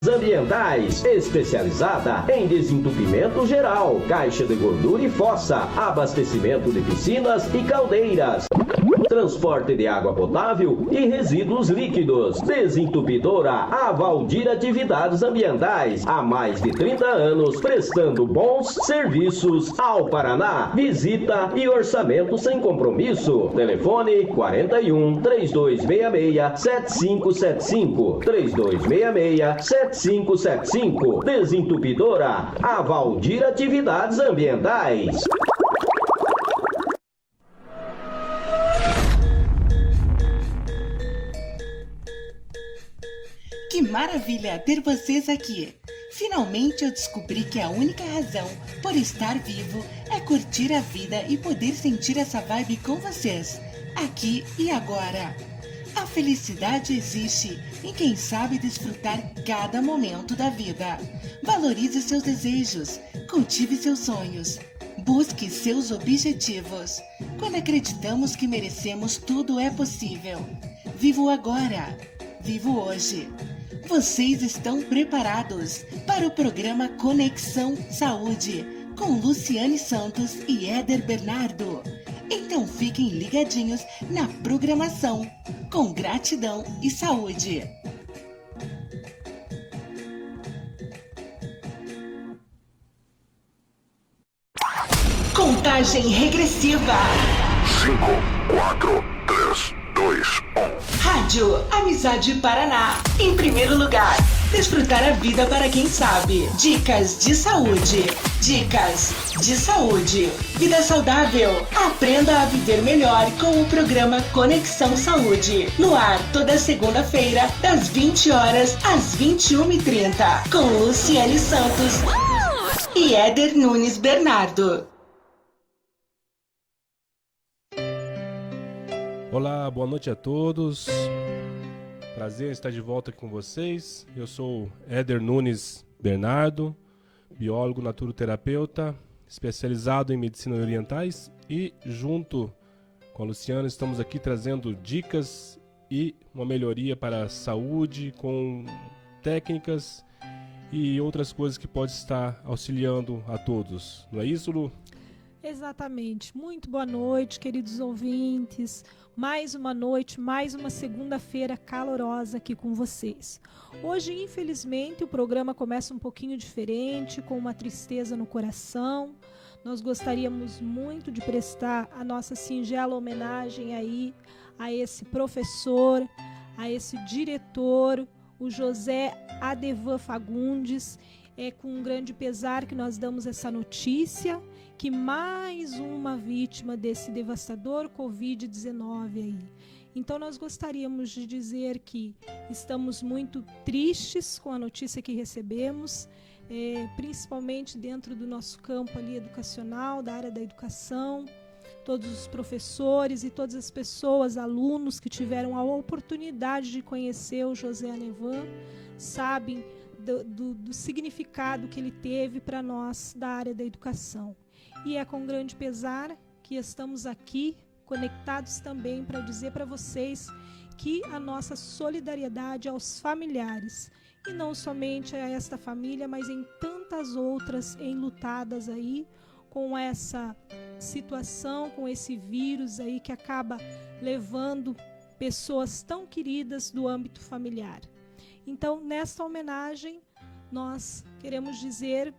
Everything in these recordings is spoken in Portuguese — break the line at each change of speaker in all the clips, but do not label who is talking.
Ambientais, especializada em desentupimento geral, caixa de gordura e fossa, abastecimento de piscinas e caldeiras, transporte de água potável e resíduos líquidos. Desentupidora Avaldir Atividades Ambientais, há mais de 30 anos, prestando bons serviços ao Paraná. Visita e orçamento sem compromisso. Telefone 41 3266 7575 3266 7575. Desentupidora Avaldir Atividades Ambientais.
Que maravilha ter vocês aqui! Finalmente eu descobri que a única razão por estar vivo é curtir a vida e poder sentir essa vibe com vocês, aqui e agora. A felicidade existe em quem sabe desfrutar cada momento da vida. Valorize seus desejos, cultive seus sonhos, busque seus objetivos. Quando acreditamos que merecemos, tudo é possível. Vivo agora, vivo hoje. Vocês estão preparados para o programa Conexão Saúde, com Luciane Santos e Éder Bernardo? Então fiquem ligadinhos na programação, com gratidão e saúde. Contagem regressiva.
5, 4, 3, 2, 1.
Rádio Amizade Paraná. Em primeiro lugar, desfrutar a vida para quem sabe. Dicas de saúde. Dicas de saúde. Vida saudável. Aprenda a viver melhor com o programa Conexão Saúde. No ar toda segunda-feira, das 20 horas às 21h30. Com Luciane Santos e Éder Nunes Bernardo.
Olá, boa noite a todos. Prazer estar de volta aqui com vocês. Eu sou Éder Nunes Bernardo, biólogo naturoterapeuta, especializado em medicina orientais, e junto com a Luciana estamos aqui trazendo dicas e uma melhoria para a saúde com técnicas e outras coisas que podem estar auxiliando a todos. Não é isso, Lu?
Exatamente. Muito boa noite, queridos ouvintes. Mais uma noite, mais uma segunda-feira calorosa aqui com vocês. Hoje, infelizmente, o programa começa um pouquinho diferente, com uma tristeza no coração. Nós gostaríamos muito de prestar a nossa singela homenagem aí a esse professor, a esse diretor, o José Adevan Fagundes. É com um grande pesar que nós damos essa notícia, que mais uma vítima desse devastador Covid-19 aí. Então nós gostaríamos de dizer que estamos muito tristes com a notícia que recebemos, principalmente dentro do nosso campo ali educacional, da área da educação, todos os professores e todas as pessoas, alunos que tiveram a oportunidade de conhecer o José Adevan, sabem do significado que ele teve para nós da área da educação. E é com grande pesar que estamos aqui conectados também para dizer para vocês que a nossa solidariedade aos familiares, e não somente a esta família, mas em tantas outras enlutadas aí com essa situação, com esse vírus aí que acaba levando pessoas tão queridas do âmbito familiar. Então, nesta homenagem, nós queremos dizer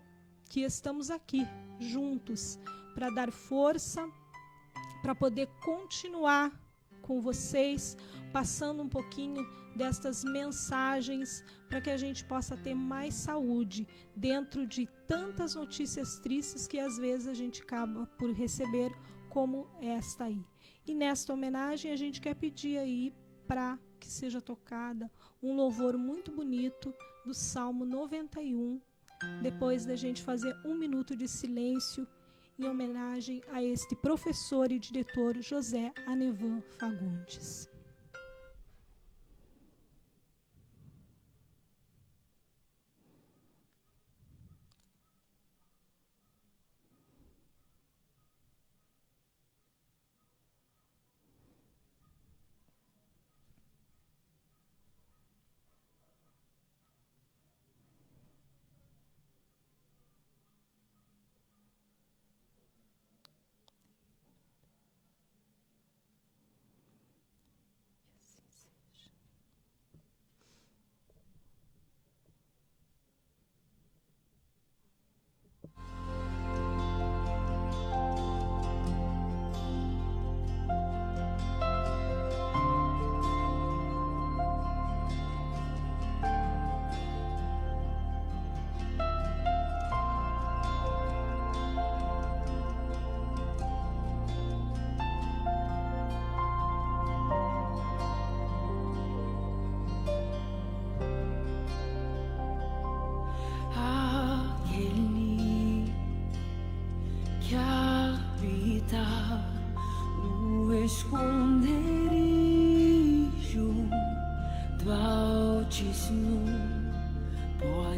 que estamos aqui, juntos, para dar força, para poder continuar com vocês, passando um pouquinho destas mensagens, para que a gente possa ter mais saúde dentro de tantas notícias tristes que às vezes a gente acaba por receber, como esta aí. E nesta homenagem a gente quer pedir aí para que seja tocada um louvor muito bonito do Salmo 91, depois da gente fazer um minuto de silêncio em homenagem a este professor e diretor José Adevan Fagundes.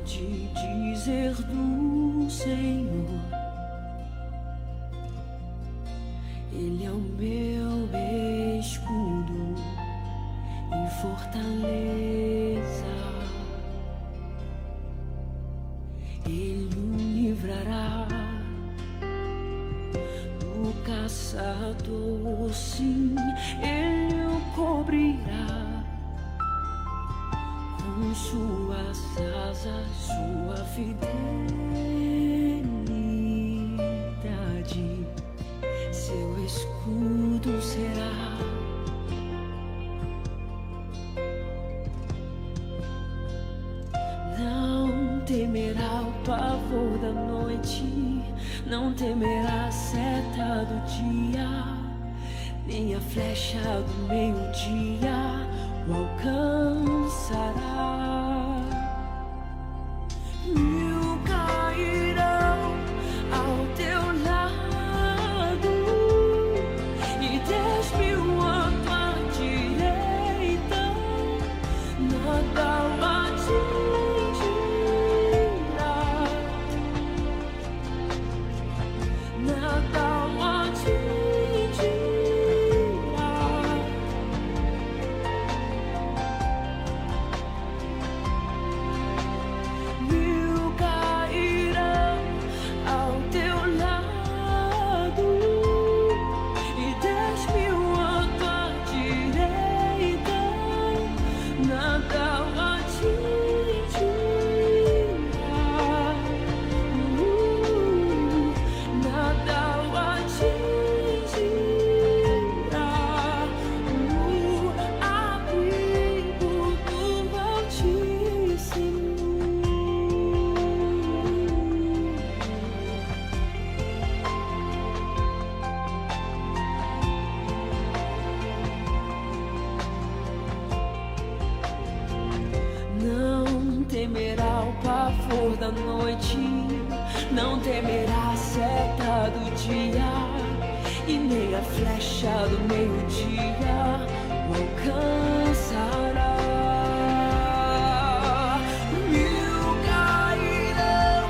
pode dizer do Senhor? Ele é o meu escudo e fortaleza. Ele o livrará do caçador, sim, ele o cobrirá com suas asas, sua fidelidade, seu escudo será. Não temerá o pavor da noite, não temerá a seta do dia, nem a flecha do meio-dia o alcançará. 1000 cairão ao teu lado e 10.000 à tua direita, nada o atingirá, nada o atingirá. 1000 cairão ao teu lado e 10.000 à tua direita, nada o atingirá, nada o atingirá. Abrigo do Altíssimo. Não temerá o pavor da noite, não temerá a seta do dia, e nem a flecha do meio-dia o alcançará. 1000 cairão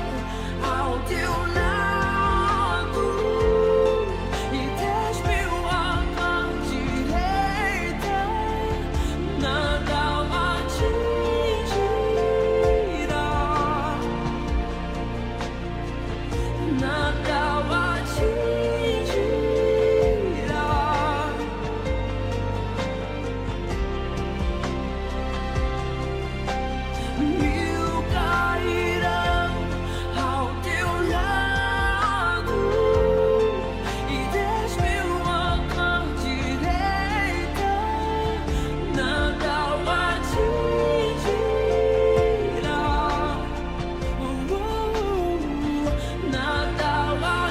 ao teu lado e 10.000 à tua direita, nada o atingirá, nada o atingirá. 1000 cairão ao teu lado e 10.000 à tua direita, nada o atingirá, nada o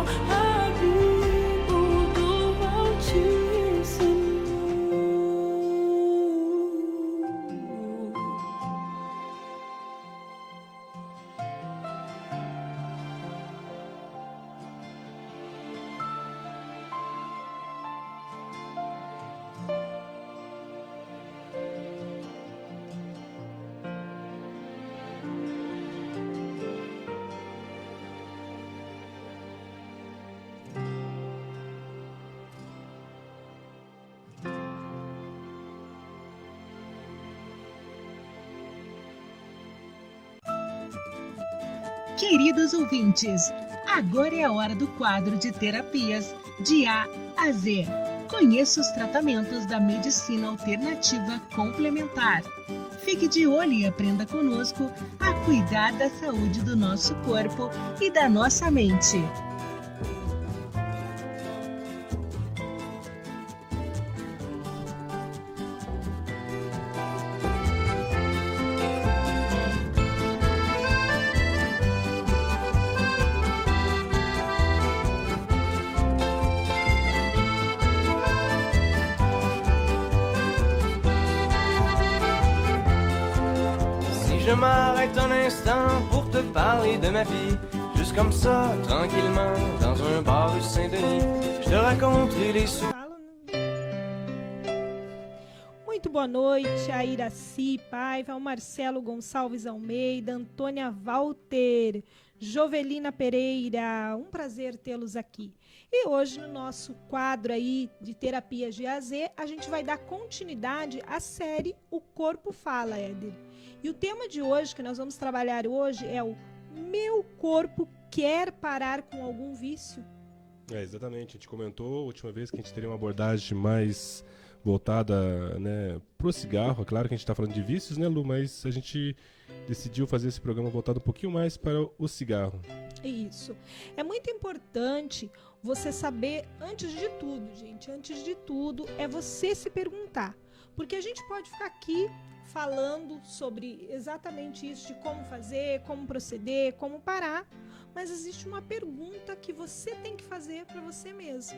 atingirá. Abrigo do Altíssimo.
Queridos ouvintes, agora é a hora do quadro de terapias de A a Z. Conheça os tratamentos da medicina alternativa complementar. Fique de olho e aprenda conosco a cuidar da saúde do nosso corpo e da nossa mente.
Je m'arrête un instant pour te parler de ma vie, juste comme ça, tranquillement, dans un bar rue Saint-Denis. Je te raconterai les sous.
Muito boa boa noite a Iraci Paiva, ao Marcelo Gonçalves Almeida, Antônia Walter, Jovelina Pereira, um prazer tê-los aqui. E hoje no nosso quadro aí de terapias de A a Z, a gente vai dar continuidade à série O Corpo Fala, Éder. E o tema de hoje, que nós vamos trabalhar hoje, é o Meu Corpo Quer Parar com Algum Vício?
Exatamente, a gente comentou a última vez que a gente teria uma abordagem mais voltada, né, pro cigarro. É claro que a gente está falando de vícios, né, Lu? Mas a gente decidiu fazer esse programa voltado um pouquinho mais para o cigarro.
Isso. É muito importante você saber, antes de tudo, gente, antes de tudo, é você se perguntar. Porque a gente pode ficar aqui falando sobre exatamente isso, de como fazer, como proceder, como parar, mas existe uma pergunta que você tem que fazer para você mesmo.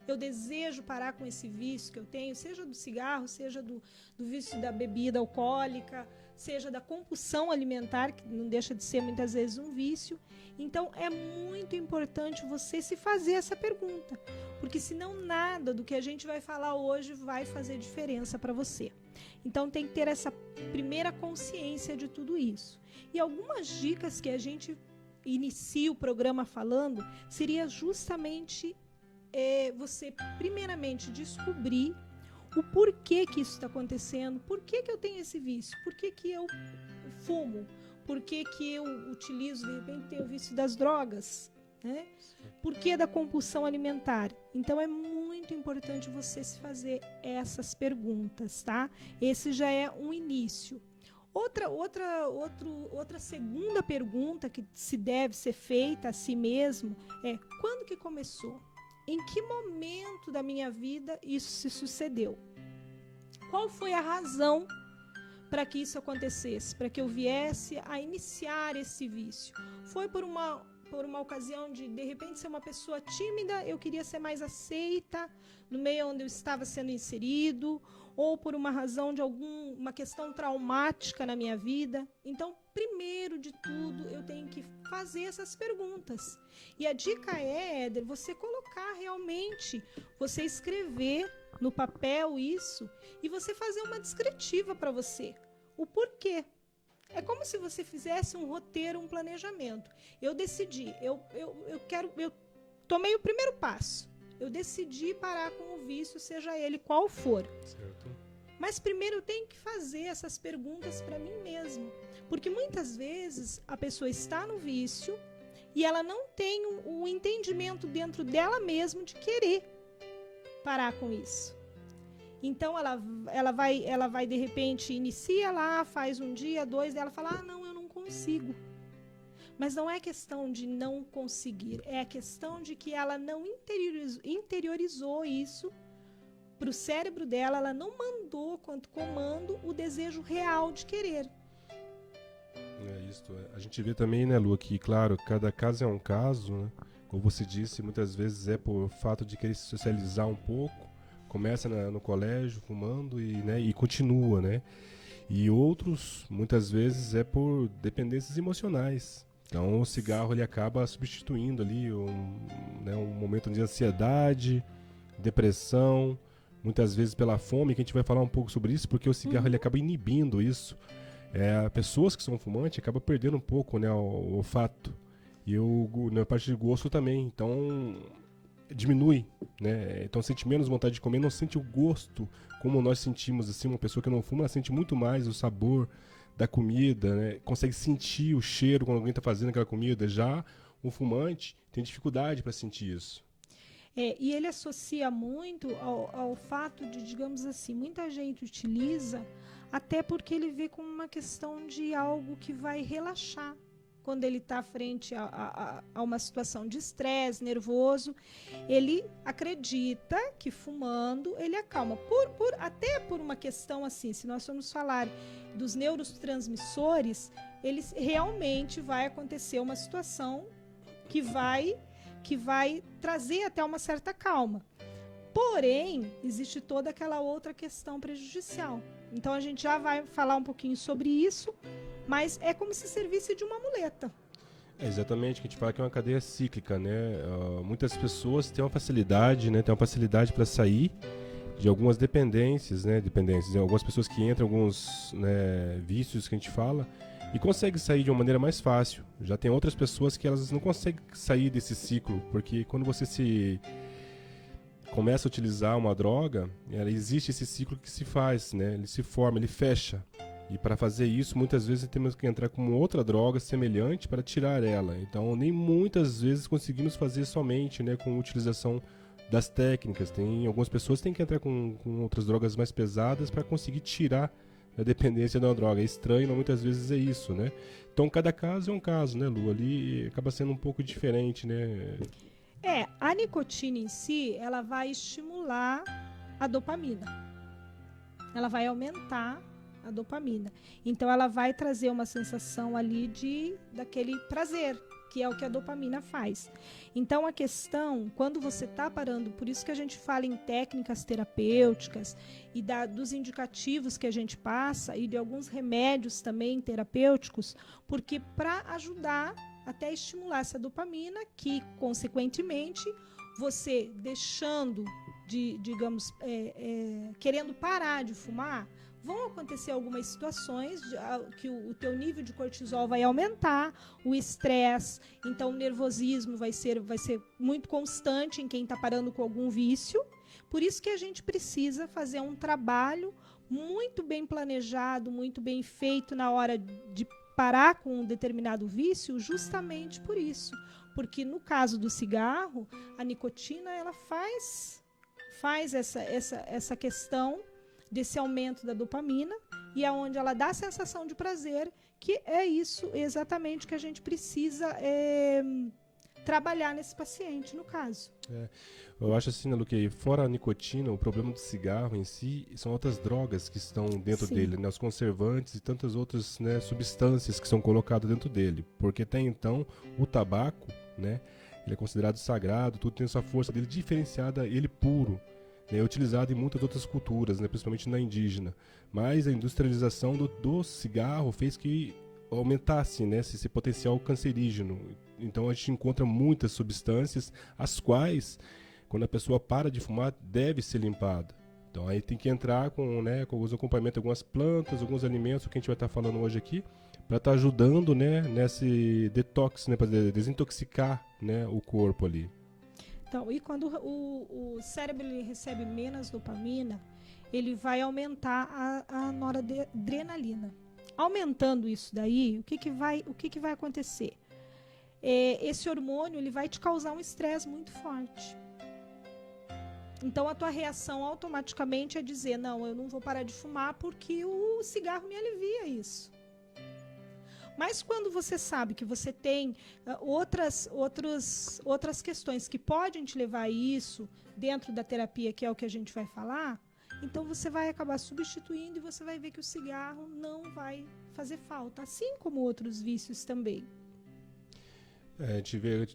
Eu desejo parar com esse vício que eu tenho, seja do cigarro, seja do vício da bebida alcoólica, seja da compulsão alimentar, que não deixa de ser muitas vezes um vício. Então é muito importante você se fazer essa pergunta, porque senão nada do que a gente vai falar hoje vai fazer diferença para você. Então tem que ter essa primeira consciência de tudo isso. E algumas dicas que a gente inicia o programa falando seria justamente você primeiramente descobrir o porquê que isso está acontecendo, por que eu tenho esse vício, por que eu fumo, por que eu utilizo, de repente tem o vício das drogas, né? Por que da compulsão alimentar? Então é muito importante você se fazer essas perguntas, tá? Esse já é um início. Outra segunda pergunta que se deve ser feita a si mesmo é: quando que começou? Em que momento da minha vida isso se sucedeu? Qual foi a razão para que isso acontecesse? Para que eu viesse a iniciar esse vício? Foi por uma ocasião de repente, ser uma pessoa tímida, eu queria ser mais aceita no meio onde eu estava sendo inserido, ou por uma razão de uma questão traumática na minha vida. Então, primeiro de tudo, eu tenho que fazer essas perguntas. E a dica é, Éder, você colocar realmente, você escrever no papel isso, e você fazer uma descritiva para você. O porquê. É como se você fizesse um roteiro, um planejamento. Eu decidi, eu tomei o primeiro passo. Eu decidi parar com o vício, seja ele qual for.
Certo.
Mas primeiro eu tenho que fazer essas perguntas para mim mesmo. Porque muitas vezes a pessoa está no vício e ela não tem o entendimento dentro dela mesma de querer parar com isso. Então ela vai de repente, inicia lá, faz um dia, 2, ela fala, não, eu não consigo. Mas não é questão de não conseguir, é a questão de que ela não interiorizou isso para o cérebro dela, ela não mandou quanto comando o desejo real de querer.
É isso. A gente vê também, né, Lu, que, claro, cada caso é um caso, né? Como você disse, muitas vezes é por fato de querer se socializar um pouco, começa no colégio fumando e continua, né? E outros, muitas vezes, é por dependências emocionais. Então o cigarro ele acaba substituindo ali um momento de ansiedade, depressão, muitas vezes pela fome, que a gente vai falar um pouco sobre isso, porque o cigarro ele acaba inibindo isso. Pessoas que são fumantes acabam perdendo um pouco, né, o olfato e a parte de gosto também, então diminui, né? Então sente menos vontade de comer, não sente o gosto como nós sentimos, assim, uma pessoa que não fuma, ela sente muito mais o sabor da comida, né? Consegue sentir o cheiro quando alguém está fazendo aquela comida. Já o fumante tem dificuldade para sentir isso.
E ele associa muito ao fato de, digamos assim, muita gente utiliza até porque ele vê como uma questão de algo que vai relaxar quando ele está frente a uma situação de estresse, nervoso. Ele acredita que fumando ele acalma. Até por uma questão assim, se nós formos falar dos neurotransmissores, eles realmente vai acontecer uma situação que vai trazer até uma certa calma. Porém, existe toda aquela outra questão prejudicial. Então a gente já vai falar um pouquinho sobre isso, mas é como se servisse de uma muleta.
Exatamente, que a gente fala que é uma cadeia cíclica, né? Muitas pessoas têm uma facilidade, né? Tem uma facilidade para sair de algumas dependências, né? Algumas pessoas que entram em alguns, né, vícios que a gente fala e conseguem sair de uma maneira mais fácil. Já tem outras pessoas que elas não conseguem sair desse ciclo, porque quando você começa a utilizar uma droga, existe esse ciclo que se faz, né? Ele se forma, ele fecha. E para fazer isso, muitas vezes temos que entrar com outra droga semelhante para tirar ela. Então, nem muitas vezes conseguimos fazer somente, né, com utilização das técnicas. Algumas pessoas têm que entrar com outras drogas mais pesadas para conseguir tirar a dependência da droga. É estranho, mas muitas vezes é isso, né? Então, cada caso é um caso, né, Lu? Ali acaba sendo um pouco diferente, né?
A nicotina em si, ela vai estimular a dopamina. Ela vai aumentar a dopamina. Então, ela vai trazer uma sensação ali daquele prazer, que é o que a dopamina faz. Então, a questão, quando você está parando, por isso que a gente fala em técnicas terapêuticas e dos indicativos que a gente passa e de alguns remédios também terapêuticos, porque para ajudar até estimular essa dopamina, que, consequentemente, você deixando digamos, querendo parar de fumar, vão acontecer algumas situações que o teu nível de cortisol vai aumentar, o estresse, então o nervosismo vai ser muito constante em quem está parando com algum vício. Por isso que a gente precisa fazer um trabalho muito bem planejado, muito bem feito na hora de parar com um determinado vício, justamente por isso. Porque no caso do cigarro, a nicotina ela faz essa questão desse aumento da dopamina, e é onde ela dá a sensação de prazer, que é isso exatamente que a gente precisa trabalhar nesse paciente, no caso.
Eu acho assim, né, Lu, que fora a nicotina, o problema do cigarro em si são outras drogas que estão dentro dele, né, os conservantes e tantas outras, né, substâncias que são colocadas dentro dele, porque até então o tabaco, né, ele é considerado sagrado, tudo tem essa força dele diferenciada, ele puro. É utilizado em muitas outras culturas, né, principalmente na indígena. Mas a industrialização do cigarro fez que aumentasse, né, esse potencial cancerígeno. Então a gente encontra muitas substâncias, as quais, quando a pessoa para de fumar, deve ser limpada. Então aí tem que entrar com alguns acompanhamentos, algumas plantas, alguns alimentos, que a gente vai estar falando hoje aqui, para estar ajudando, né, nesse detox, né, para desintoxicar, né, o corpo ali.
Então, e quando o cérebro ele recebe menos dopamina, ele vai aumentar a noradrenalina. Aumentando isso daí, o que vai acontecer? Esse hormônio ele vai te causar um estresse muito forte. Então, a tua reação automaticamente é dizer, não, eu não vou parar de fumar porque o cigarro me alivia isso. Mas quando você sabe que você tem outras questões que podem te levar a isso dentro da terapia, que é o que a gente vai falar, então você vai acabar substituindo e você vai ver que o cigarro não vai fazer falta, assim como outros vícios também.
A gente vê,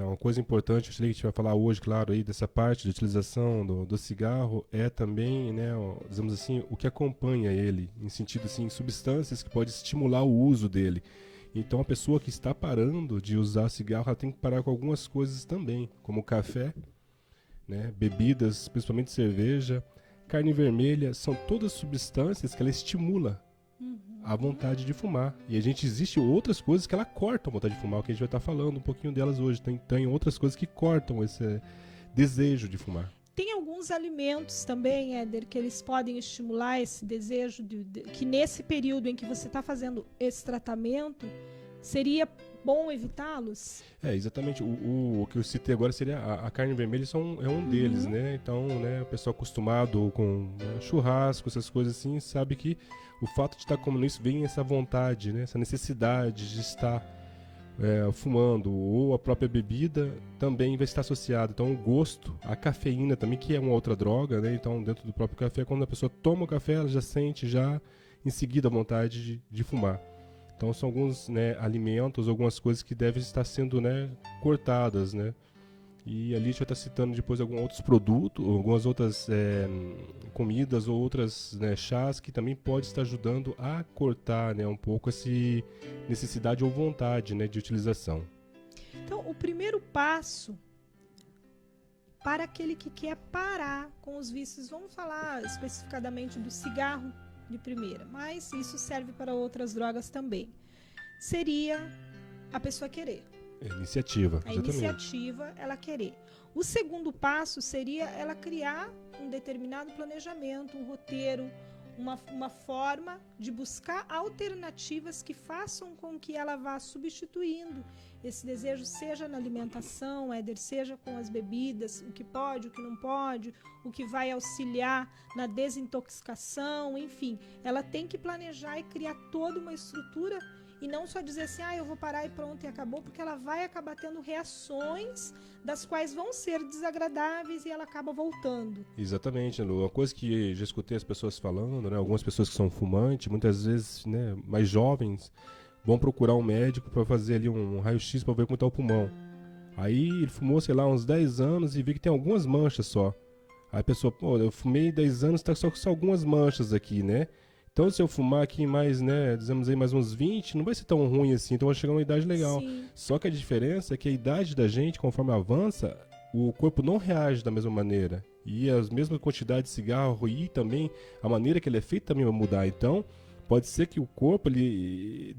uma coisa importante, que a gente vai falar hoje, claro, aí dessa parte de utilização do cigarro, é também, né, dizemos assim, o que acompanha ele, em sentido assim, substâncias que podem estimular o uso dele. Então a pessoa que está parando de usar cigarro, ela tem que parar com algumas coisas também, como café, né, bebidas, principalmente cerveja, carne vermelha, são todas substâncias que ela estimula a vontade de fumar. E existem outras coisas que ela corta a vontade de fumar, o que a gente vai estar falando um pouquinho delas hoje. Tem outras coisas que cortam esse desejo de fumar.
Tem alguns alimentos também, Éder, que eles podem estimular esse desejo, que nesse período em que você está fazendo esse tratamento, seria bom evitá-los?
Exatamente. O que eu citei agora seria a carne vermelha, é um deles, né? Então, né, o pessoal acostumado com churrasco, essas coisas assim, sabe que o fato de estar comendo isso vem essa vontade, né, essa necessidade de estar fumando, ou a própria bebida também vai estar associada. Então o gosto, a cafeína também, que é uma outra droga, né? Então dentro do próprio café, quando a pessoa toma o café, ela já sente em seguida a vontade de fumar. Então são alguns, né, alimentos, algumas coisas que devem estar sendo, né, cortadas, né? E ali a gente vai estar citando depois alguns outros produtos, algumas outras comidas ou outras, né, chás que também pode estar ajudando a cortar, né, um pouco essa necessidade ou vontade, né, de utilização.
Então, o primeiro passo para aquele que quer parar com os vícios. Vamos falar especificadamente do cigarro de primeira, mas isso serve para outras drogas também. Seria a pessoa querer.
Iniciativa, exatamente.
A iniciativa, ela querer. O segundo passo seria ela criar um determinado planejamento, um roteiro, uma forma de buscar alternativas que façam com que ela vá substituindo esse desejo, seja na alimentação, Éder, seja com as bebidas, o que pode, o que não pode, o que vai auxiliar na desintoxicação, enfim. Ela tem que planejar e criar toda uma estrutura e não só dizer assim, eu vou parar e pronto, e acabou, porque ela vai acabar tendo reações das quais vão ser desagradáveis e ela acaba voltando.
Exatamente, Lu. Uma coisa que já escutei as pessoas falando, né? Algumas pessoas que são fumantes, muitas vezes, né, mais jovens, vão procurar um médico para fazer ali um raio-x para ver como está o pulmão. Aí ele fumou, sei lá, uns 10 anos e viu que tem algumas manchas só. Aí a pessoa, eu fumei 10 anos, tá só com algumas manchas aqui, né? Então, se eu fumar aqui mais, né, dizemos aí mais uns 20, não vai ser tão ruim assim, então vai chegar uma idade legal.
Sim.
Só que a diferença é que a idade da gente, conforme avança, o corpo não reage da mesma maneira. E as mesmas quantidades de cigarro e também a maneira que ele é feito também vai mudar. Então, pode ser que o corpo ele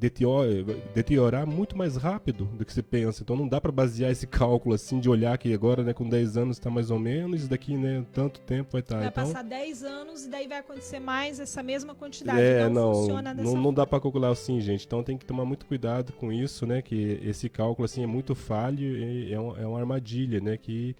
deteriorar muito mais rápido do que você pensa. Então não dá para basear esse cálculo assim de olhar que agora, né, com 10 anos está mais ou menos, e daqui, né, tanto tempo vai estar.
Vai
então,
passar 10 anos e daí vai acontecer mais essa mesma quantidade. Não funciona dessa forma.
Não dá para calcular assim, gente. Então tem que tomar muito cuidado com isso, né, que esse cálculo assim é muito falho, é uma armadilha, né, que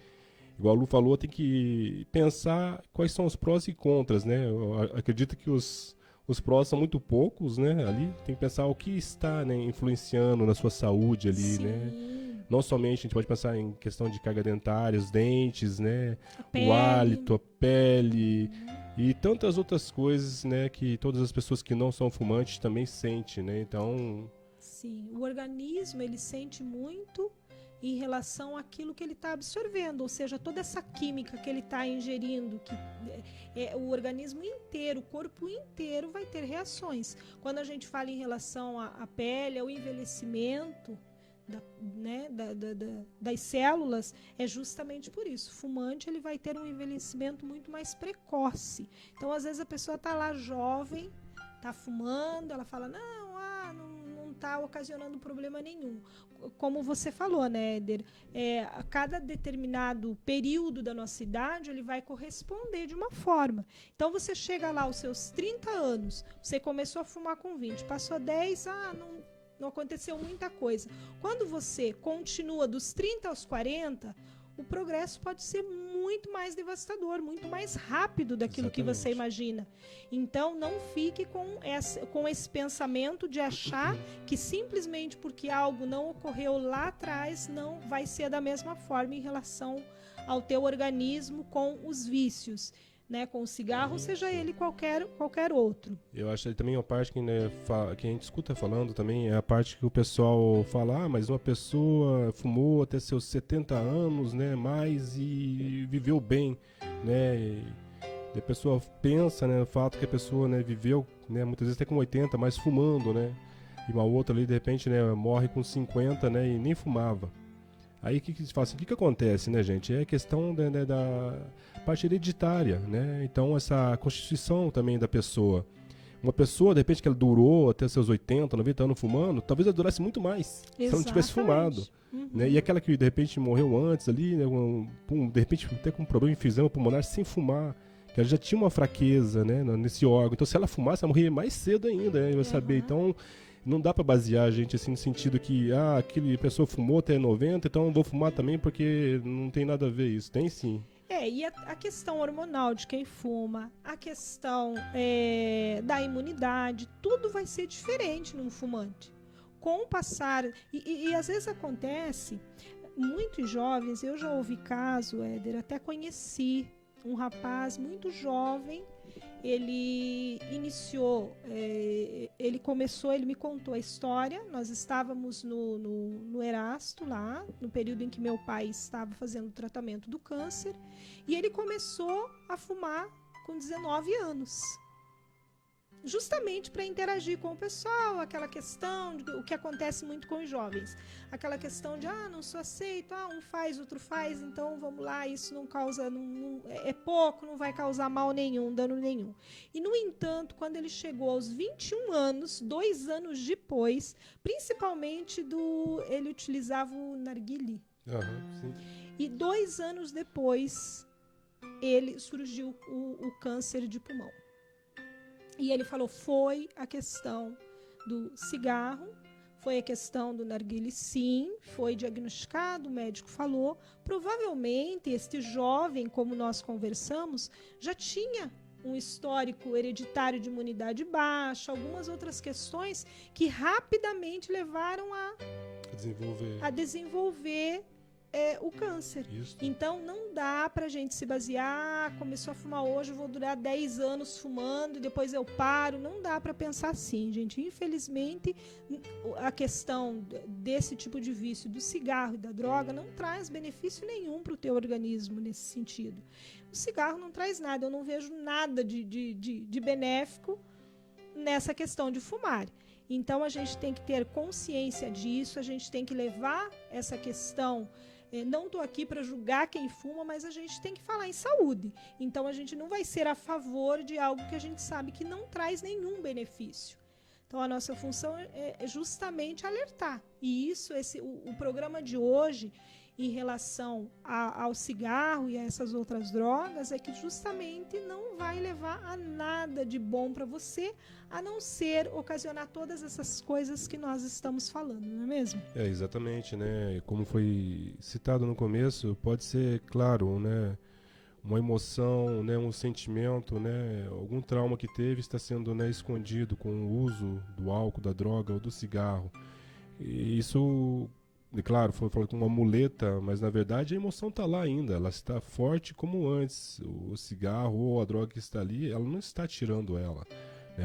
igual a Lu falou, tem que pensar quais são os prós e contras, né? Eu acredito que os prós são muito poucos, né? Ali tem que pensar o que está, né, influenciando na sua saúde ali,
Sim.
né? Não somente a gente pode pensar em questão de carga dentária, os dentes, né?
Pele.
O hálito, a pele e tantas outras coisas, né? Que todas as pessoas que não são fumantes também sentem, né? Então...
Sim, o organismo ele sente muito em relação àquilo que ele está absorvendo, ou seja, toda essa química que ele está ingerindo, que o organismo inteiro, o corpo inteiro vai ter reações. Quando a gente fala em relação à pele, ao envelhecimento das células, é justamente por isso. O fumante ele vai ter um envelhecimento muito mais precoce. Então, às vezes, a pessoa está lá jovem, está fumando, ela fala, não está ocasionando problema nenhum. Como você falou, né, Éder? A cada determinado período da nossa idade, ele vai corresponder de uma forma. Então, você chega lá aos seus 30 anos, você começou a fumar com 20, passou 10, não aconteceu muita coisa. Quando você continua dos 30 aos 40, o progresso pode ser muito mais devastador, muito mais rápido daquilo que você imagina. Então, não fique com esse pensamento de achar que simplesmente porque algo não ocorreu lá atrás, não vai ser da mesma forma em relação ao teu organismo com os vícios, né, com o cigarro, seja ele qualquer outro.
Eu acho que também uma parte que, né, que a gente escuta falando também é a parte que o pessoal fala, mas uma pessoa fumou até seus 70 anos, né, mais e viveu bem, né, e a pessoa pensa, né, no fato que a pessoa, né, viveu, né, muitas vezes até com 80, mas fumando, né, e uma outra ali de repente, né, morre com 50, né, e nem fumava. Aí o que se faz? O que acontece, né, gente? É a questão da parte hereditária, né? Então, essa constituição também da pessoa. Uma pessoa, de repente, que ela durou até seus 80, 90 anos fumando, talvez ela durasse muito mais se ela não tivesse fumado. Né? E aquela que, de repente, morreu antes ali, né? De repente, até com um problema de enfisema pulmonar sem fumar, que ela já tinha uma fraqueza, né, nesse órgão. Então, se ela fumasse, ela morria mais cedo ainda, né? Vai saber. Então... Não dá para basear a gente assim no sentido que aquele pessoa fumou até 90, então eu vou fumar também porque não tem nada a ver isso. Tem sim.
E a questão hormonal de quem fuma, a questão da imunidade, tudo vai ser diferente num fumante. Com o passar... E às vezes acontece, muitos jovens, eu já ouvi caso, Éder, até conheci um rapaz muito jovem. Ele iniciou, ele me contou a história. Nós estávamos no Erasto lá, no período em que meu pai estava fazendo o tratamento do câncer, e ele começou a fumar com 19 anos. justamente para interagir com o pessoal, aquela questão, o que acontece muito com os jovens, aquela questão de, não sou aceito, um faz, outro faz, então vamos lá, isso não causa, é pouco, não vai causar mal nenhum, dano nenhum. E, no entanto, quando ele chegou aos 21 anos, 2 anos depois, principalmente ele utilizava o narguilé.
Sim.
E 2 anos depois, ele surgiu o câncer de pulmão. E ele falou, foi a questão do cigarro, foi a questão do narguilé, sim, foi diagnosticado, o médico falou. Provavelmente, este jovem, como nós conversamos, já tinha um histórico hereditário de imunidade baixa, algumas outras questões que rapidamente levaram a desenvolver o câncer.
Isso.
Então não dá pra gente se basear, começou a fumar hoje, eu vou durar 10 anos fumando e depois eu paro. Não dá pra pensar assim, gente. Infelizmente, a questão desse tipo de vício, do cigarro e da droga, não traz benefício nenhum pro teu organismo nesse sentido. O cigarro não traz nada, eu não vejo nada de benéfico nessa questão de fumar. Então a gente tem que ter consciência disso, a gente tem que levar essa questão. Não estou aqui para julgar quem fuma, mas a gente tem que falar em saúde. Então a gente não vai ser a favor de algo que a gente sabe que não traz nenhum benefício. Então a nossa função é justamente alertar. E isso, o programa de hoje, em relação ao cigarro e a essas outras drogas, é que justamente não vai levar a nada de bom para você, a não ser ocasionar todas essas coisas que nós estamos falando, não é mesmo?
Exatamente, né? Como foi citado no começo, pode ser, claro, né, uma emoção, né, um sentimento, né, algum trauma que teve está sendo, né, escondido com o uso do álcool, da droga ou do cigarro. E isso, claro, foi com uma muleta, mas na verdade a emoção está lá ainda, ela está forte como antes. O cigarro ou a droga que está ali, ela não está tirando ela.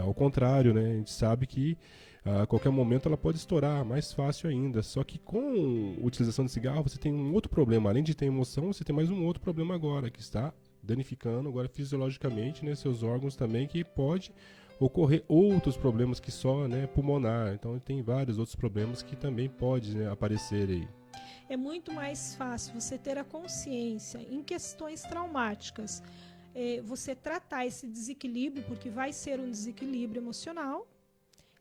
Ao contrário, né, a gente sabe que a qualquer momento ela pode estourar, mais fácil ainda. Só que com a utilização de cigarro você tem um outro problema. Além de ter emoção, você tem mais um outro problema agora, que está danificando agora fisiologicamente, né, seus órgãos também, que pode ocorrer outros problemas que só, né, pulmonar. Então tem vários outros problemas que também podem, né, aparecer aí.
É muito mais fácil você ter a consciência em questões traumáticas, você tratar esse desequilíbrio, porque vai ser um desequilíbrio emocional.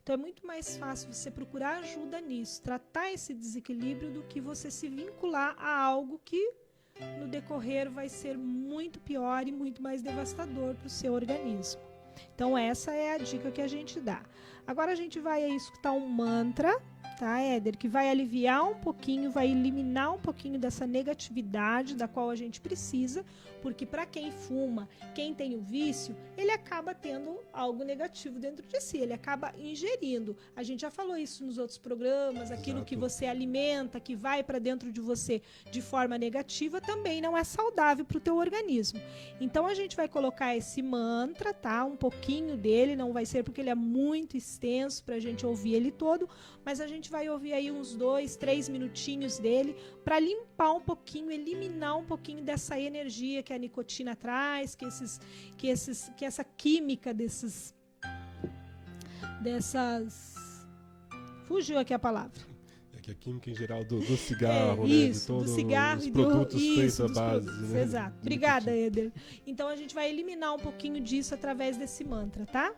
Então é muito mais fácil você procurar ajuda nisso, tratar esse desequilíbrio, do que você se vincular a algo que no decorrer vai ser muito pior e muito mais devastador para o seu organismo. Então essa é a dica que a gente dá. Agora a gente vai escutar um mantra, tá, Éder? Que vai aliviar um pouquinho, vai eliminar um pouquinho dessa negatividade da qual a gente precisa, porque para quem fuma, quem tem o vício, ele acaba tendo algo negativo dentro de si, ele acaba ingerindo. A gente já falou isso nos outros programas, aquilo
Exato.
que você alimenta, que vai para dentro de você de forma negativa, também não é saudável para o teu organismo. Então a gente vai colocar esse mantra, tá? Um pouquinho dele, não vai ser porque ele é muito extenso para a gente ouvir ele todo, mas a gente vai ouvir aí uns 2, 3 minutinhos dele para limpar um pouquinho, eliminar um pouquinho dessa energia que a nicotina traz, que essa química dessas... Fugiu aqui a palavra.
É que a química em geral do cigarro,
isso,
de todos
do cigarro
os
e
produtos feitos à
dos
base.
produtos,
Né?
exato. Obrigada, Éder. Então a gente vai eliminar um pouquinho disso através desse mantra, tá?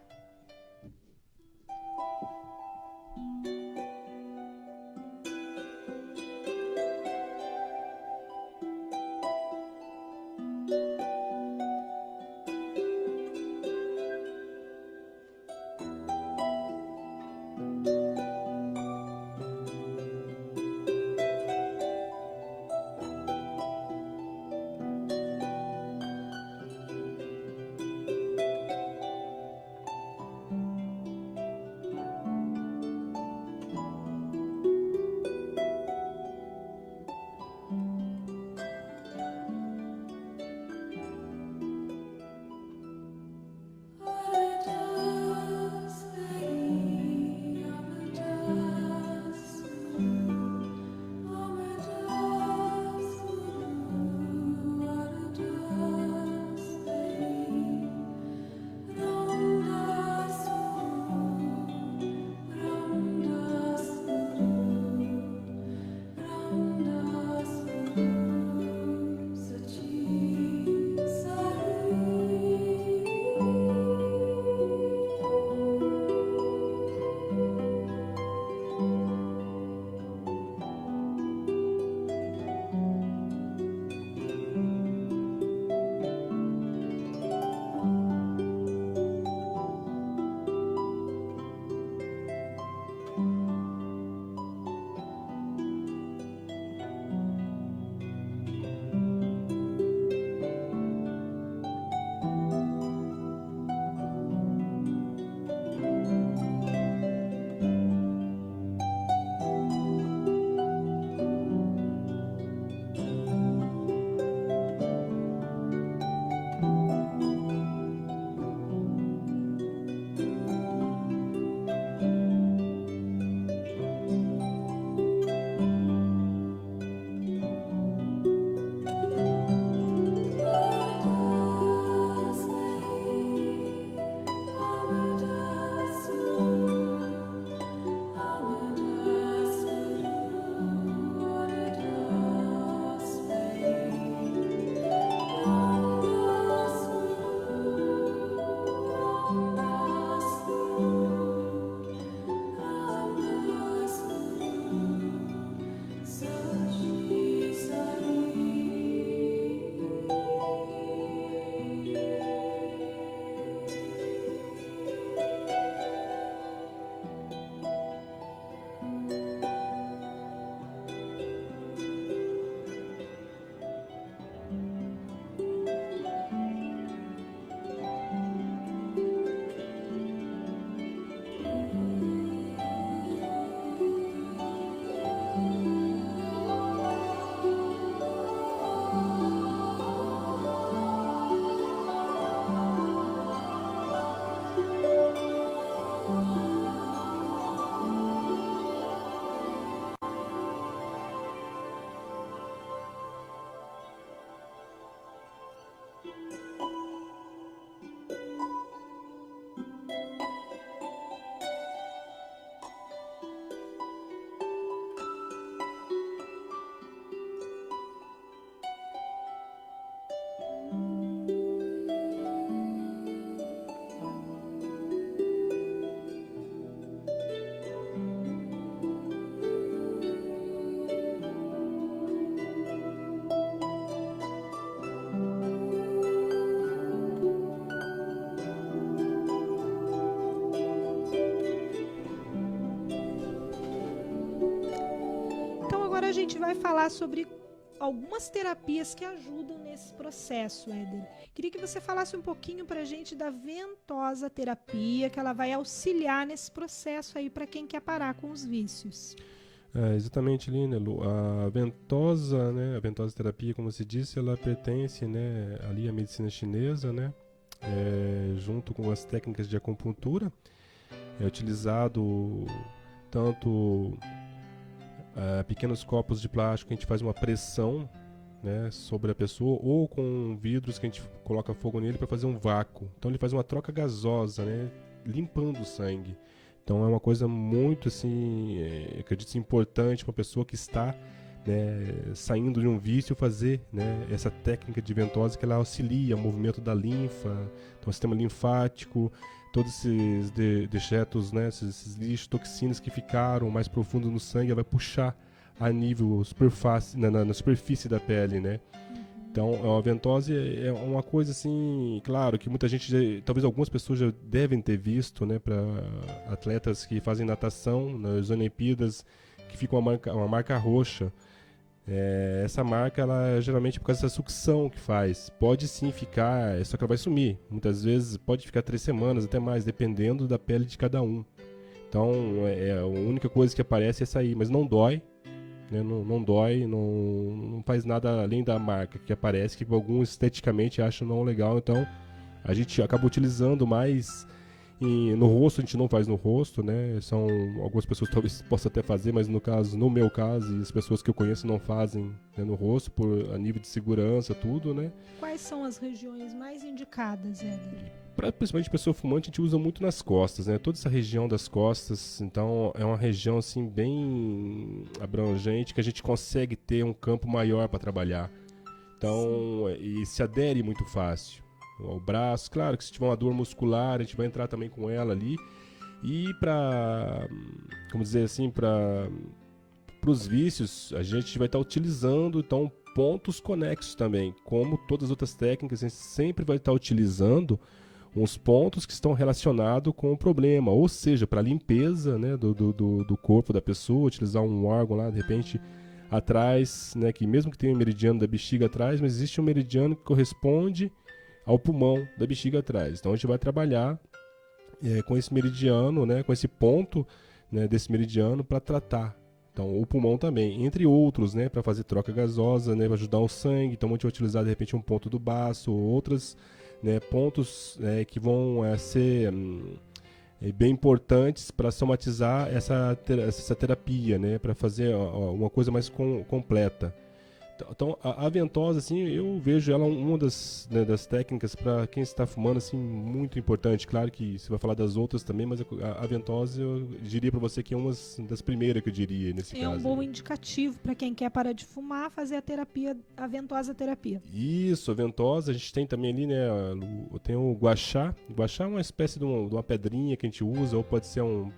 agora a gente vai falar sobre algumas terapias que ajudam nesse processo, Éder. Queria que você falasse um pouquinho pra gente da ventosa terapia, que ela vai auxiliar nesse processo aí para quem quer parar com os vícios.
Exatamente, Lina, Lu. A ventosa, né, a ventosa terapia, como você disse, ela pertence, né, ali à medicina chinesa, né, junto com as técnicas de acupuntura. É utilizado tanto pequenos copos de plástico que a gente faz uma pressão, né, sobre a pessoa, ou com vidros que a gente coloca fogo nele para fazer um vácuo. Então ele faz uma troca gasosa, né, limpando o sangue. Então é uma coisa muito, assim, acredito, importante para uma pessoa que está, né, saindo de um vício fazer, né, essa técnica de ventosa, que ela auxilia o movimento da linfa, então o sistema linfático, todos esses dejetos, né, esses lixos, toxinas que ficaram mais profundos no sangue, ela vai puxar a nível na superfície da pele, né. Então, a ventose é uma coisa assim, claro, que muita gente, talvez algumas pessoas já devem ter visto, né, para atletas que fazem natação nas Olimpíadas, que fica uma marca roxa. Essa marca, ela é geralmente por causa dessa sucção que faz. Pode sim ficar, só que ela vai sumir. Muitas vezes pode ficar 3 semanas, até mais, dependendo da pele de cada um. Então, a única coisa que aparece é essa aí, mas não dói. Não dói, não faz nada além da marca que aparece, que alguns esteticamente acham não legal. Então a gente acaba utilizando mais no rosto. A gente não faz no rosto, né? São algumas pessoas talvez possam até fazer, mas no meu caso, e as pessoas que eu conheço não fazem, né, no rosto, a nível de segurança, tudo, né?
Quais são as regiões mais indicadas, Éder?
Principalmente pessoa fumante, a gente usa muito nas costas, né? Toda essa região das costas, então é uma região assim bem abrangente, que a gente consegue ter um campo maior para trabalhar. Então, e se adere muito fácil. O braço, claro que se tiver uma dor muscular, a gente vai entrar também com ela ali. E para, como dizer assim, para os vícios, a gente vai estar utilizando então pontos conexos também, como todas as outras técnicas, a gente sempre vai estar utilizando uns pontos que estão relacionados com o problema, ou seja, para limpeza, né, do corpo da pessoa, utilizar um órgão lá, de repente, atrás, né, que mesmo que tenha um meridiano da bexiga atrás, mas existe um meridiano que corresponde ao pulmão da bexiga atrás. Então a gente vai trabalhar com esse meridiano, né, com esse ponto, né, desse meridiano para tratar. Então o pulmão também, entre outros, né, para fazer troca gasosa, né, para ajudar o sangue. Então a gente vai utilizar de repente um ponto do baço, ou outras, né, pontos que vão ser bem importantes para somatizar essa terapia, né, para fazer uma coisa mais completa. Então a ventosa, assim, eu vejo ela uma das técnicas para quem está fumando, assim, muito importante. Claro que você vai falar das outras também, mas a ventosa eu diria para você que é uma das primeiras que eu diria nesse caso.
É um bom indicativo para quem quer parar de fumar, fazer a ventosa terapia.
Isso, a ventosa, a gente tem também ali, né, tem o guaxá. O guaxá é uma espécie de uma pedrinha que a gente usa, ou pode ser um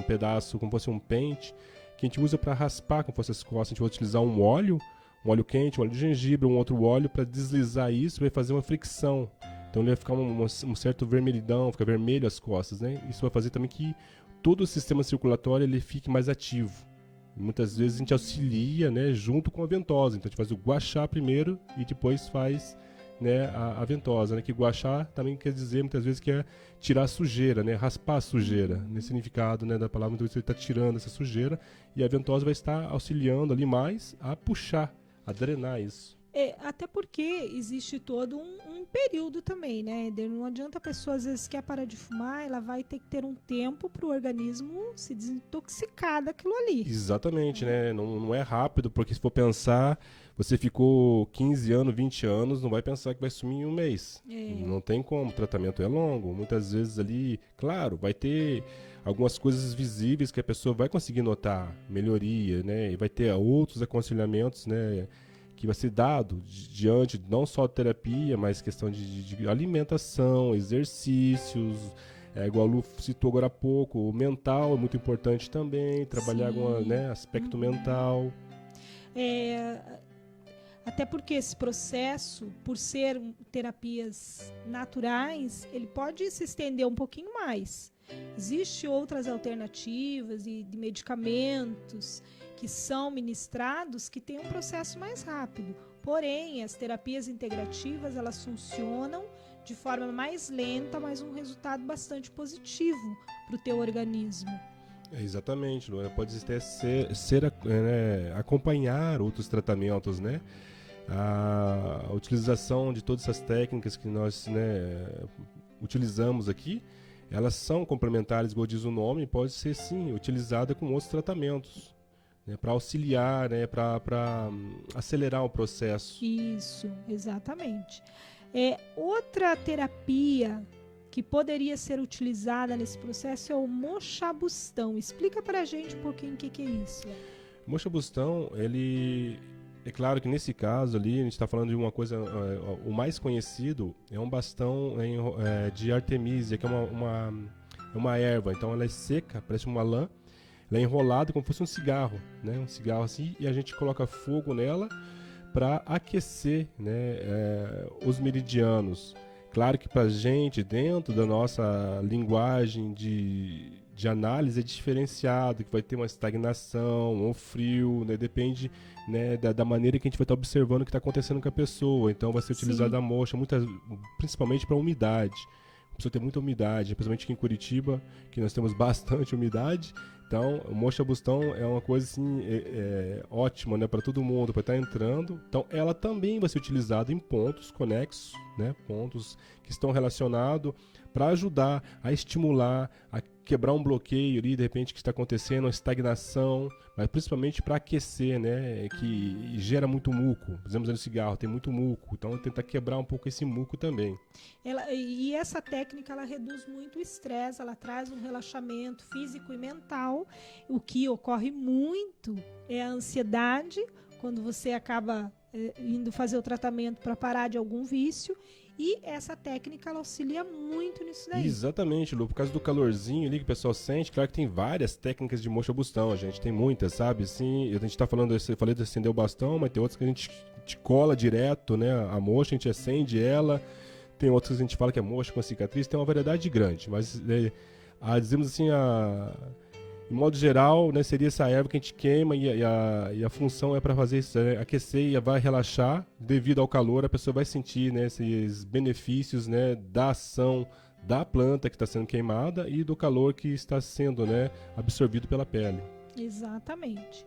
pedaço, como fosse um pente, que a gente usa para raspar como fosse as costas. A gente vai utilizar um óleo quente, um óleo de gengibre, um outro óleo para deslizar isso, vai fazer uma fricção. Então ele vai ficar um certo vermelhidão, fica vermelho as costas, né? Isso vai fazer também que todo o sistema circulatório ele fique mais ativo. Muitas vezes a gente auxilia, né, junto com a ventosa. Então a gente faz o guaxá primeiro e depois faz, né, a ventosa, né? Que guaxá também quer dizer muitas vezes que é tirar a sujeira, né? Raspar a sujeira, nesse significado, né, da palavra. Então você está tirando essa sujeira e a ventosa vai estar auxiliando ali mais a puxar, a drenar isso.
Até porque existe todo um período também, né? Não adianta a pessoa, às vezes, quer parar de fumar, ela vai ter que ter um tempo para o organismo se desintoxicar daquilo ali.
Exatamente, né? Não é rápido, porque se for pensar, você ficou 15 anos, 20 anos, não vai pensar que vai sumir em um mês. Não tem como, o tratamento é longo. Muitas vezes ali, claro, vai ter algumas coisas visíveis que a pessoa vai conseguir notar, melhoria, né? E vai ter outros aconselhamentos, né, que vai ser dado diante não só terapia, mas questão de alimentação, exercícios, igual a Lu citou agora há pouco, o mental é muito importante também, trabalhar com, né, aspecto mental.
Até porque esse processo, por ser terapias naturais, ele pode se estender um pouquinho mais. Existem outras alternativas e de medicamentos que são ministrados que têm um processo mais rápido. Porém, as terapias integrativas, elas funcionam de forma mais lenta, mas um resultado bastante positivo para o teu organismo.
Exatamente, Luana. Pode até acompanhar outros tratamentos, né? A utilização de todas essas técnicas que nós, né, utilizamos aqui, elas são complementares, como diz o nome, pode ser sim utilizada com outros tratamentos, né, para auxiliar, né, para acelerar o processo.
Isso, exatamente. Outra terapia que poderia ser utilizada nesse processo é o Moxabustão. Explica pra gente um pouquinho o que é isso.
O Moxabustão, ele... É claro que nesse caso ali, a gente está falando de uma coisa... o mais conhecido é um bastão de artemisia, que é uma erva. Então ela é seca, parece uma lã. Ela é enrolada como se fosse um cigarro, né? Um cigarro assim, e a gente coloca fogo nela para aquecer, né, os meridianos. Claro que para a gente, dentro da nossa linguagem de análise, é diferenciado, que vai ter uma estagnação, um frio, né, depende, né, da maneira que a gente vai estar observando o que está acontecendo com a pessoa. Então vai ser utilizada a moxa, principalmente para umidade. Precisa ter muita umidade, principalmente aqui em Curitiba, que nós temos bastante umidade. Então, o Moxabustão é uma coisa assim, ótima, né, para todo mundo, para estar entrando. Então, ela também vai ser utilizada em pontos conexos, né, pontos que estão relacionados para ajudar a estimular, a quebrar um bloqueio ali, de repente, que está acontecendo, uma estagnação, mas principalmente para aquecer, né, que gera muito muco. Por exemplo, no cigarro tem muito muco, então tentar quebrar um pouco esse muco também.
E essa técnica, ela reduz muito o estresse, ela traz um relaxamento físico e mental. O que ocorre muito é a ansiedade, quando você acaba indo fazer o tratamento para parar de algum vício. E essa técnica, ela auxilia muito nisso daí.
Exatamente, Lu. Por causa do calorzinho ali que o pessoal sente, claro que tem várias técnicas de Moxabustão, gente. Tem muitas, sabe? Assim, a gente tá falando, eu falei de acender o bastão, mas tem outras que a gente cola direto, né? A moxa, a gente acende ela. Tem outras que a gente fala que é moxa com cicatriz. Tem uma variedade grande, mas dizemos assim, em modo geral, né, seria essa erva que a gente queima e a função é para fazer isso, né, aquecer e vai relaxar. Devido ao calor, a pessoa vai sentir, né, esses benefícios, né, da ação da planta que está sendo queimada e do calor que está sendo, né, absorvido pela pele.
Exatamente.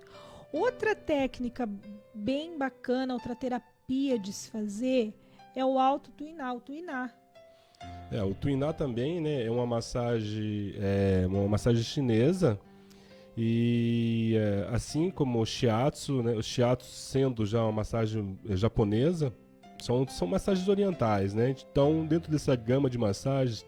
Outra técnica bem bacana, outra terapia de se fazer é o auto-tuinar, o tuinar.
O tuinar também, né, é uma massagem chinesa. E assim como o shiatsu, né, o shiatsu sendo já uma massagem japonesa, são massagens orientais, né? Então, dentro dessa gama de massagens,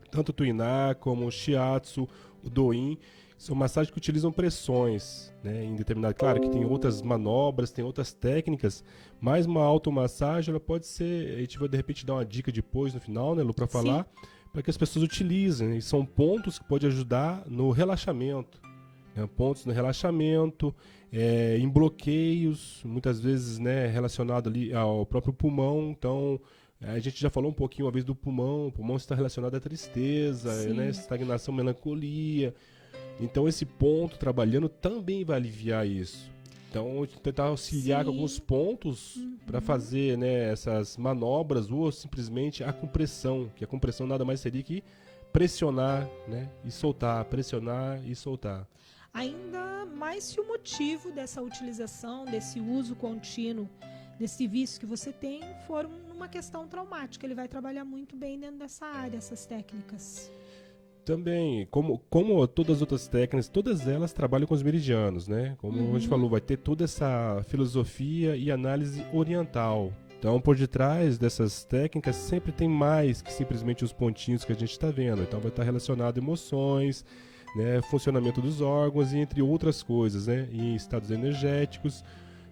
tanto o tuinar como o shiatsu, o doin, são massagens que utilizam pressões, né, em determinado. Claro que tem outras manobras, tem outras técnicas, mas uma automassagem, ela pode ser, a gente vai de repente dar uma dica depois no final, né, Lu, para falar, para que as pessoas utilizem, e são pontos que podem ajudar no relaxamento. Pontos no relaxamento, em bloqueios, muitas vezes, né, relacionado ali ao próprio pulmão. Então, a gente já falou um pouquinho uma vez do pulmão. O pulmão está relacionado à tristeza, né, estagnação, melancolia. Então, esse ponto trabalhando também vai aliviar isso. Então, tentar auxiliar com alguns pontos para fazer, né, essas manobras ou simplesmente a compressão, que a compressão nada mais seria que pressionar, né, e soltar, pressionar e soltar.
Ainda mais se o motivo dessa utilização, desse uso contínuo, desse vício que você tem, for uma questão traumática. Ele vai trabalhar muito bem dentro dessa área, essas técnicas.
Também, como todas as outras técnicas, todas elas trabalham com os meridianos, né? Como a gente falou, vai ter toda essa filosofia e análise oriental. Então, por detrás dessas técnicas, sempre tem mais que simplesmente os pontinhos que a gente está vendo. Então, vai estar relacionado a emoções, né, funcionamento dos órgãos e entre outras coisas, né, em estados energéticos.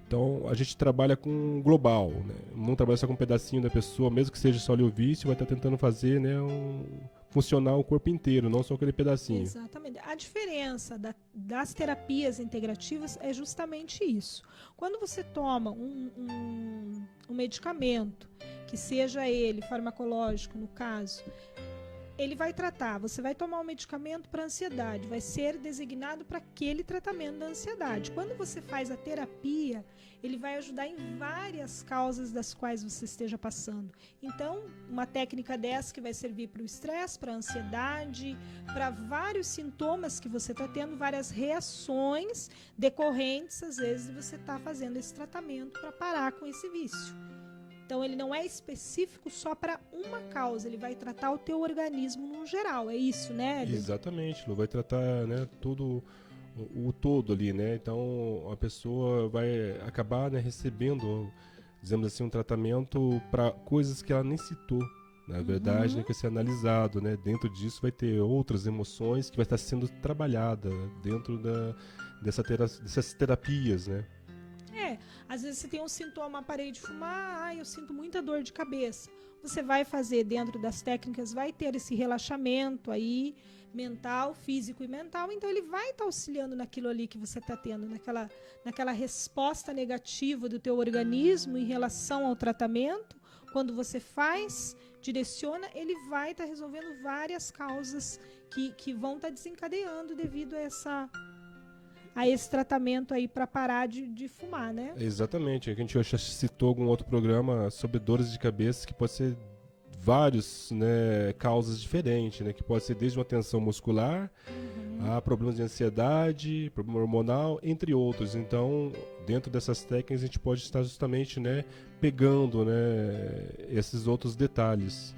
Então a gente trabalha com global, né, não trabalha só com um pedacinho da pessoa, mesmo que seja só ali o vício, vai estar tentando fazer, né, funcionar o corpo inteiro, não só aquele pedacinho.
Exatamente. A diferença das terapias integrativas é justamente isso. Quando você toma um medicamento, que seja ele farmacológico no caso, ele vai tratar, você vai tomar um medicamento para ansiedade, vai ser designado para aquele tratamento da ansiedade. Quando você faz a terapia, ele vai ajudar em várias causas das quais você esteja passando. Então, uma técnica dessa que vai servir para o estresse, para a ansiedade, para vários sintomas que você está tendo, várias reações decorrentes, às vezes, de você estar fazendo esse tratamento para parar com esse vício. Então, ele não é específico só para uma causa, ele vai tratar o teu organismo no geral, é isso, né, Éder?
Exatamente, ele vai tratar, né, todo o todo ali, né? Então, a pessoa vai acabar, né, recebendo, dizemos assim, um tratamento para coisas que ela nem citou. Na verdade, né, que vai ser analisado, né? Dentro disso vai ter outras emoções que vai estar sendo trabalhada dentro dessas terapias, né?
Às vezes você tem um sintoma, parei de fumar, eu sinto muita dor de cabeça. Você vai fazer dentro das técnicas, vai ter esse relaxamento aí, mental, físico e mental, então ele vai estar auxiliando naquilo ali que você está tendo, naquela resposta negativa do teu organismo em relação ao tratamento. Quando você faz, direciona, ele vai estar resolvendo várias causas que vão estar desencadeando devido a esse tratamento aí para parar de fumar, né?
Exatamente. A gente já citou algum outro programa sobre dores de cabeça que pode ser vários, né, causas diferentes, né? Que pode ser desde uma tensão muscular a problemas de ansiedade, problema hormonal, entre outros. Então, dentro dessas técnicas a gente pode estar justamente, né, pegando, né, esses outros detalhes.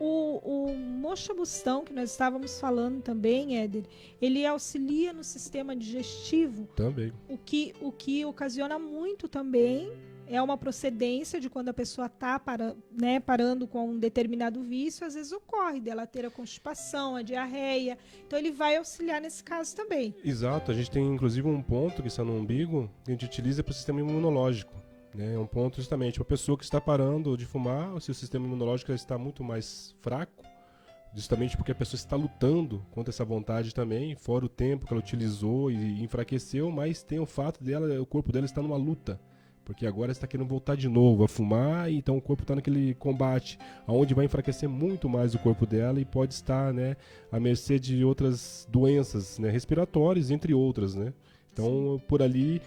O moxabustão, que nós estávamos falando também, Éder, ele auxilia no sistema digestivo.
Também.
O que ocasiona muito também é uma procedência de quando a pessoa está parando com um determinado vício, às vezes ocorre dela ter a constipação, a diarreia. Então ele vai auxiliar nesse caso também.
Exato. A gente tem inclusive um ponto que está no umbigo que a gente utiliza para o sistema imunológico. É um ponto justamente, uma pessoa que está parando de fumar, o seu sistema imunológico está muito mais fraco, justamente porque a pessoa está lutando contra essa vontade também, fora o tempo que ela utilizou e enfraqueceu, mas tem o fato dela, o corpo dela está numa luta, porque agora está querendo voltar de novo a fumar, então o corpo está naquele combate, onde vai enfraquecer muito mais o corpo dela e pode estar, né, à mercê de outras doenças, né, respiratórias, entre outras, né? Então, por ali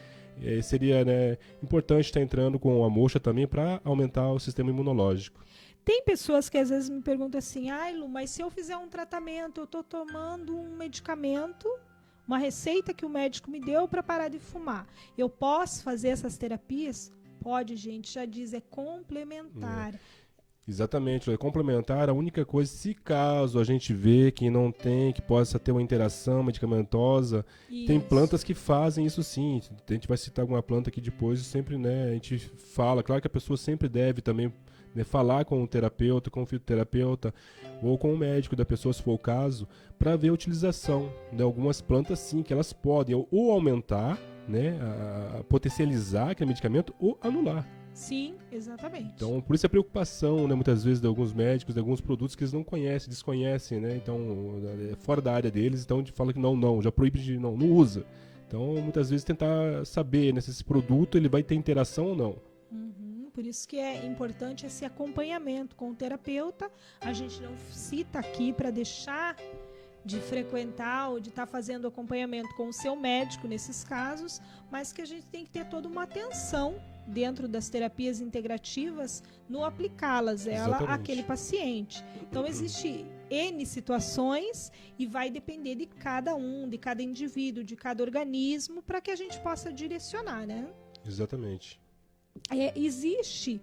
seria, né, importante estar entrando com a moxa também para aumentar o sistema imunológico.
Tem pessoas que às vezes me perguntam assim, Lu, mas se eu fizer um tratamento, eu estou tomando um medicamento, uma receita que o médico me deu para parar de fumar, eu posso fazer essas terapias? Pode, gente, já diz, é complementar.
Exatamente, é complementar. A única coisa, se caso a gente vê que não tem, que possa ter uma interação medicamentosa, tem plantas que fazem isso sim. A gente vai citar alguma planta aqui depois e sempre, né, a gente fala. Claro que a pessoa sempre deve também, né, falar com o terapeuta, com o fisioterapeuta ou com o médico da pessoa, se for o caso, para ver a utilização de algumas plantas sim, que elas podem ou aumentar, né, a potencializar aquele medicamento ou anular.
Sim, exatamente.
Então, por isso a preocupação, né, muitas vezes de alguns médicos, de alguns produtos que eles não conhecem, desconhecem, né? Então, é fora da área deles, então a gente fala que não, já proíbe de não usa. Então, muitas vezes tentar saber, né, se esse produto ele vai ter interação ou não.
Por isso que é importante esse acompanhamento com o terapeuta. A gente não cita aqui para deixar de frequentar ou de estar fazendo acompanhamento com o seu médico nesses casos, mas que a gente tem que ter toda uma atenção dentro das terapias integrativas no aplicá-las àquele paciente. Então, existe N situações e vai depender de cada de cada indivíduo, de cada organismo, para que a gente possa direcionar, né?
Exatamente.
Existe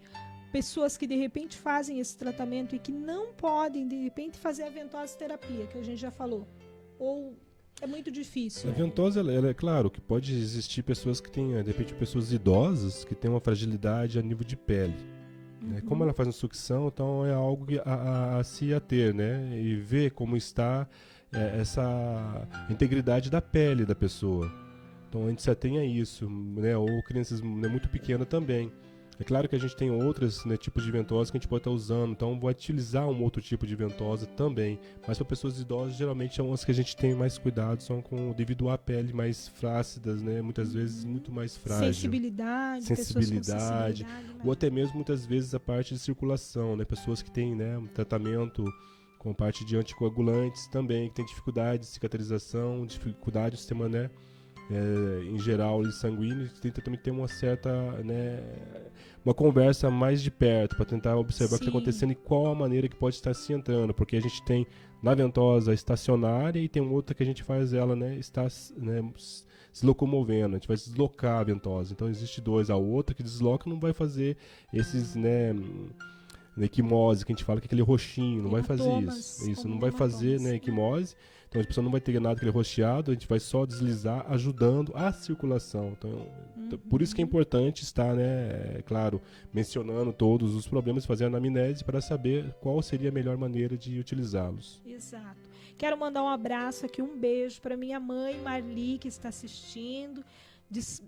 pessoas que de repente fazem esse tratamento e que não podem de repente fazer a ventosa terapia, que a gente já falou, ou é muito difícil.
A ventosa, ela é claro que pode existir pessoas que têm, de repente, pessoas idosas que têm uma fragilidade a nível de pele. Né? Como ela faz uma sucção, então é algo a se ater, né? E ver como está essa integridade da pele da pessoa. Então a gente se atém a isso, né? Ou crianças, né, muito pequenas também. É claro que a gente tem outros, né, tipos de ventosa que a gente pode estar usando, então vou utilizar um outro tipo de ventosa também. Mas para pessoas idosas, geralmente são as que a gente tem mais cuidado, são devido à pele mais flácidas, né, muitas vezes muito mais frágil. Sensibilidade, ou até mesmo muitas vezes a parte de circulação, né, pessoas que têm, né, um tratamento com parte de anticoagulantes também, que tem dificuldade de cicatrização, dificuldade do sistema, né, em geral, sanguíneo, tenta também ter uma certa, né, uma conversa mais de perto, para tentar observar o que está acontecendo e qual a maneira que pode estar se entrando, porque a gente tem na ventosa estacionária e tem outra que a gente faz ela, né, está, né, se locomovendo, a gente vai deslocar a ventosa, então existe dois, a outra que desloca não vai fazer esses, né, equimose, que a gente fala que é aquele roxinho, não vai fazer isso, não vai fazer, né, equimose, então a pessoa não vai ter nada aquele roxeado, a gente vai só deslizar, ajudando a circulação, então por isso que é importante estar, né, claro, mencionando todos os problemas, fazendo a anamnese para saber qual seria a melhor maneira de utilizá-los.
Exato. Quero mandar um abraço aqui, um beijo para minha mãe Marli, que está assistindo.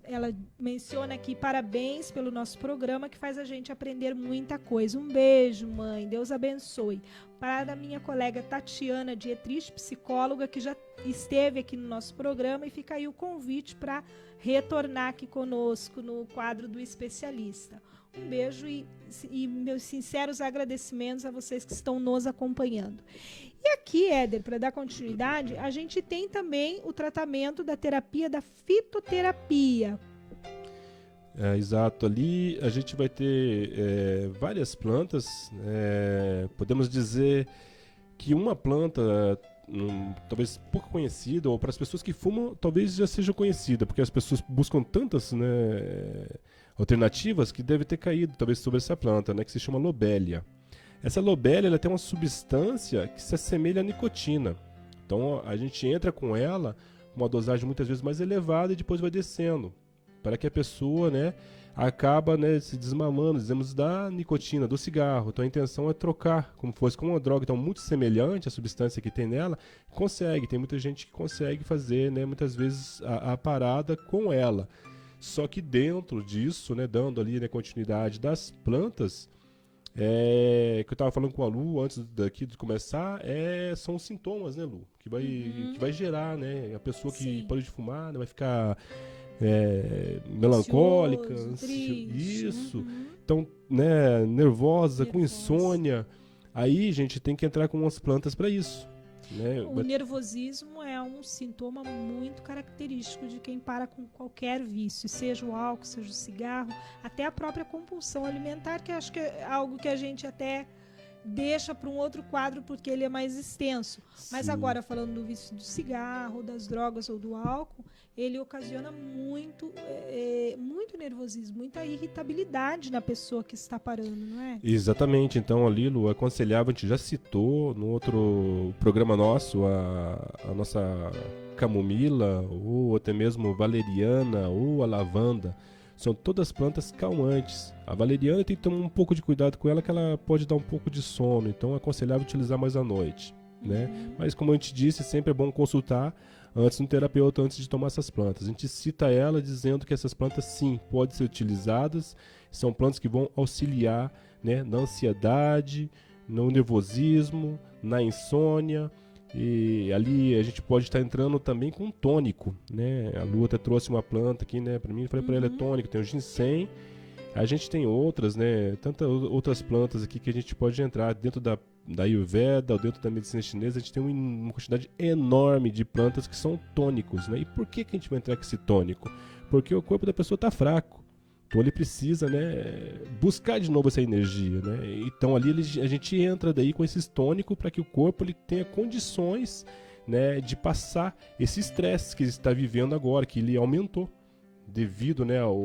Ela menciona aqui parabéns pelo nosso programa, que faz a gente aprender muita coisa. Um beijo, mãe, Deus abençoe. Para a minha colega Tatiana Dietrich, psicóloga, que já esteve aqui no nosso programa, e fica aí o convite para retornar aqui conosco no quadro do especialista. Um beijo e meus sinceros agradecimentos a vocês que estão nos acompanhando. E aqui, Éder, para dar continuidade, a gente tem também o tratamento da terapia da fitoterapia.
Exato, ali a gente vai ter várias plantas, podemos dizer que uma planta talvez pouco conhecida, ou para as pessoas que fumam talvez já seja conhecida, porque as pessoas buscam tantas, né, alternativas que deve ter caído talvez sobre essa planta, né, que se chama lobelia. Essa lobelia, ela tem uma substância que se assemelha à nicotina. Então a gente entra com ela, uma dosagem muitas vezes mais elevada, e depois vai descendo, para que a pessoa, né, acaba, né, se desmamando, dizemos, da nicotina, do cigarro. Então a intenção é trocar, como fosse com uma droga então, muito semelhante à substância que tem nela, tem muita gente que consegue fazer, né, muitas vezes a parada com ela. Só que dentro disso, né, dando ali, né, continuidade das plantas, que eu estava falando com a Lu antes daqui de começar, são os sintomas, né, Lu, que vai gerar, né, a pessoa que parou de fumar, né, vai ficar melancólica, isso, então, né, nervosa, com insônia. Aí, gente, tem que entrar com umas plantas para isso, né?
O nervosismo é um sintoma muito característico de quem para com qualquer vício, seja o álcool, seja o cigarro, até a própria compulsão alimentar, que acho que é algo que a gente até deixa para um outro quadro porque ele é mais extenso. Mas agora, falando do vício do cigarro, das drogas ou do álcool, ele ocasiona muito nervosismo, muita irritabilidade na pessoa que está parando, não é?
Exatamente. Então, ali, Lu, é aconselhável, a gente já citou no outro programa nosso, a nossa camomila, ou até mesmo valeriana, ou a lavanda. São todas plantas calmantes. A valeriana tem que tomar um pouco de cuidado com ela, que ela pode dar um pouco de sono. Então é aconselhável utilizar mais à noite, né? Mas como a gente disse, sempre é bom consultar antes no terapeuta, antes de tomar essas plantas. A gente cita ela dizendo que essas plantas sim, podem ser utilizadas. São plantas que vão auxiliar, né, na ansiedade, no nervosismo, na insônia. E ali a gente pode estar entrando também com um tônico, né? A Lu até trouxe uma planta aqui, né, para mim, falei para ela, é tônico, tem o ginseng. A gente tem outras, né, tantas outras plantas aqui que a gente pode entrar dentro da Ayurveda ou dentro da medicina chinesa. A gente tem uma quantidade enorme de plantas que são tônicos, né? E por que a gente vai entrar com esse tônico? Porque o corpo da pessoa está fraco. Então ele precisa, né, buscar de novo essa energia, né? Então ali a gente entra daí com esses tônicos para que o corpo ele tenha condições, né, de passar esse estresse que ele está vivendo agora, que ele aumentou devido, né, ao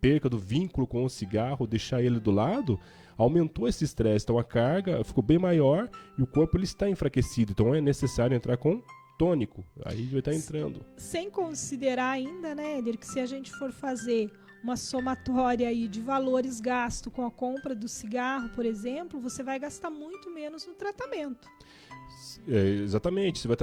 perca do vínculo com o cigarro, deixar ele do lado, aumentou esse estresse. Então a carga ficou bem maior e o corpo ele está enfraquecido. Então é necessário entrar com tônico. Aí vai estar entrando.
Sem considerar ainda, né, Éder, que se a gente for fazer uma somatória aí de valores gastos com a compra do cigarro, por exemplo, você vai gastar muito menos no tratamento.
Exatamente, você vai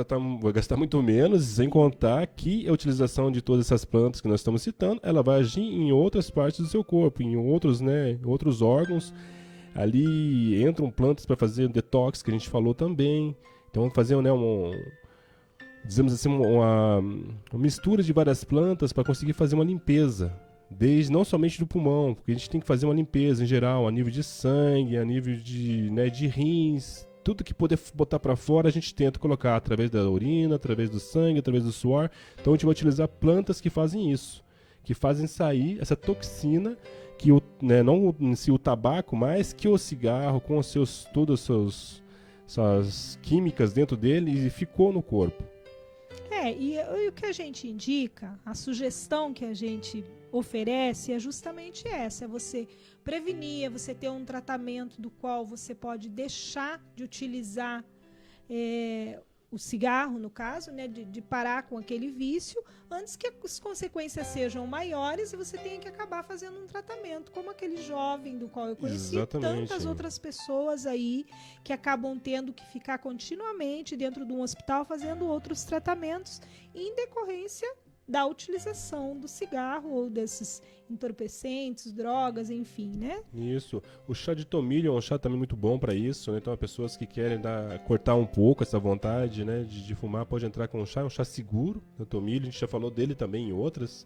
gastar muito menos, sem contar que a utilização de todas essas plantas que nós estamos citando, ela vai agir em outras partes do seu corpo, em outros, né, outros órgãos. Ali entram plantas para fazer detox, que a gente falou também. Então fazer, né, dizemos assim, uma mistura de várias plantas para conseguir fazer uma limpeza, não somente do pulmão, porque a gente tem que fazer uma limpeza em geral, a nível de sangue, a nível de, né, de rins, tudo que poder botar para fora a gente tenta colocar através da urina, através do sangue, através do suor. Então a gente vai utilizar plantas que fazem isso, que fazem sair essa toxina que não em si o tabaco, mas que o cigarro com todas as suas químicas dentro dele e ficou no corpo.
E o que a gente indica, a sugestão que a gente oferece é justamente essa, é você prevenir, é você ter um tratamento do qual você pode deixar de utilizar o cigarro, no caso, né, de parar com aquele vício, antes que as consequências sejam maiores e você tenha que acabar fazendo um tratamento, como aquele jovem do qual eu conheci.
Exatamente.
Tantas outras pessoas aí que acabam tendo que ficar continuamente dentro de um hospital fazendo outros tratamentos em decorrência da utilização do cigarro ou desses entorpecentes, drogas, enfim, né?
Isso. O chá de tomilho é um chá também muito bom para isso, né? Então, pessoas que querem cortar um pouco essa vontade, né, de fumar, pode entrar com um chá. É um chá seguro, o tomilho. A gente já falou dele também em outras.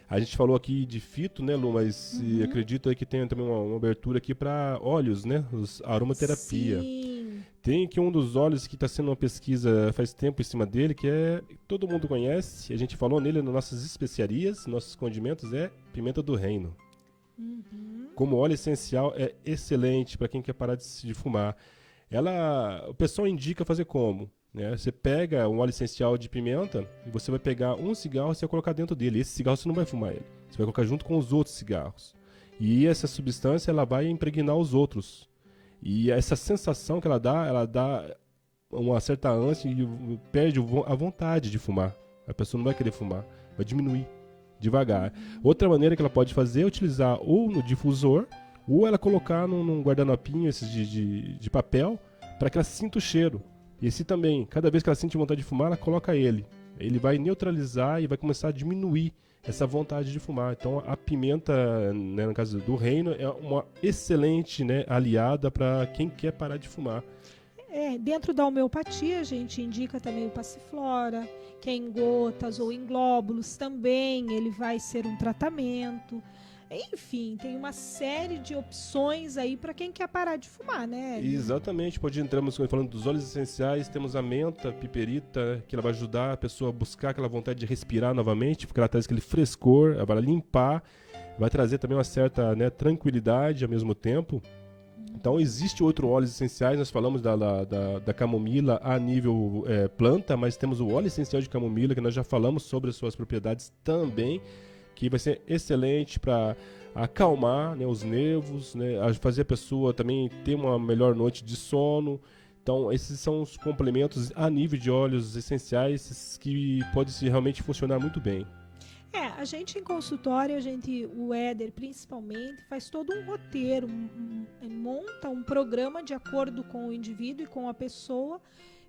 A gente falou aqui de fito, né, Lu? Mas acredito aí que tem também uma abertura aqui para óleos, né? Aromaterapia.
Sim.
Tem aqui um dos óleos que está sendo uma pesquisa faz tempo em cima dele, que todo mundo conhece. A gente falou nele nas nossas especiarias, nossos condimentos, é pimenta do reino. Como óleo essencial, é excelente para quem quer parar de fumar. O pessoal indica fazer como? Né? Você pega um óleo essencial de pimenta e você vai pegar um cigarro e você vai colocar dentro dele. Esse cigarro você não vai fumar ele. Você vai colocar junto com os outros cigarros. E essa substância ela vai impregnar os outros. E essa sensação que ela dá uma certa ânsia e perde a vontade de fumar. A pessoa não vai querer fumar, vai diminuir devagar. Outra maneira que ela pode fazer é utilizar ou no difusor, ou ela colocar num guardanapinho esses de papel, para que ela sinta o cheiro. E esse também, cada vez que ela sente vontade de fumar, ela coloca ele. Ele vai neutralizar e vai começar a diminuir essa vontade de fumar. Então a pimenta, né, no caso do reino, é uma excelente, né, aliada para quem quer parar de fumar.
Dentro da homeopatia a gente indica também o passiflora, que é em gotas ou em glóbulos também, ele vai ser um tratamento. Enfim, tem uma série de opções aí para quem quer parar de fumar, né?
Exatamente, entramos falando dos óleos essenciais, temos a menta, piperita, que ela vai ajudar a pessoa a buscar aquela vontade de respirar novamente, porque ela traz aquele frescor, ela vai limpar, vai trazer também uma certa, né, tranquilidade ao mesmo tempo. Então existe outro óleos essenciais, nós falamos da camomila a nível planta, mas temos o óleo essencial de camomila, que nós já falamos sobre as suas propriedades também, que vai ser excelente para acalmar, né, os nervos, né, fazer a pessoa também ter uma melhor noite de sono. Então, esses são os complementos a nível de óleos essenciais que podem realmente funcionar muito bem.
A gente em consultório, o Éder principalmente, faz todo um roteiro, monta um programa de acordo com o indivíduo e com a pessoa.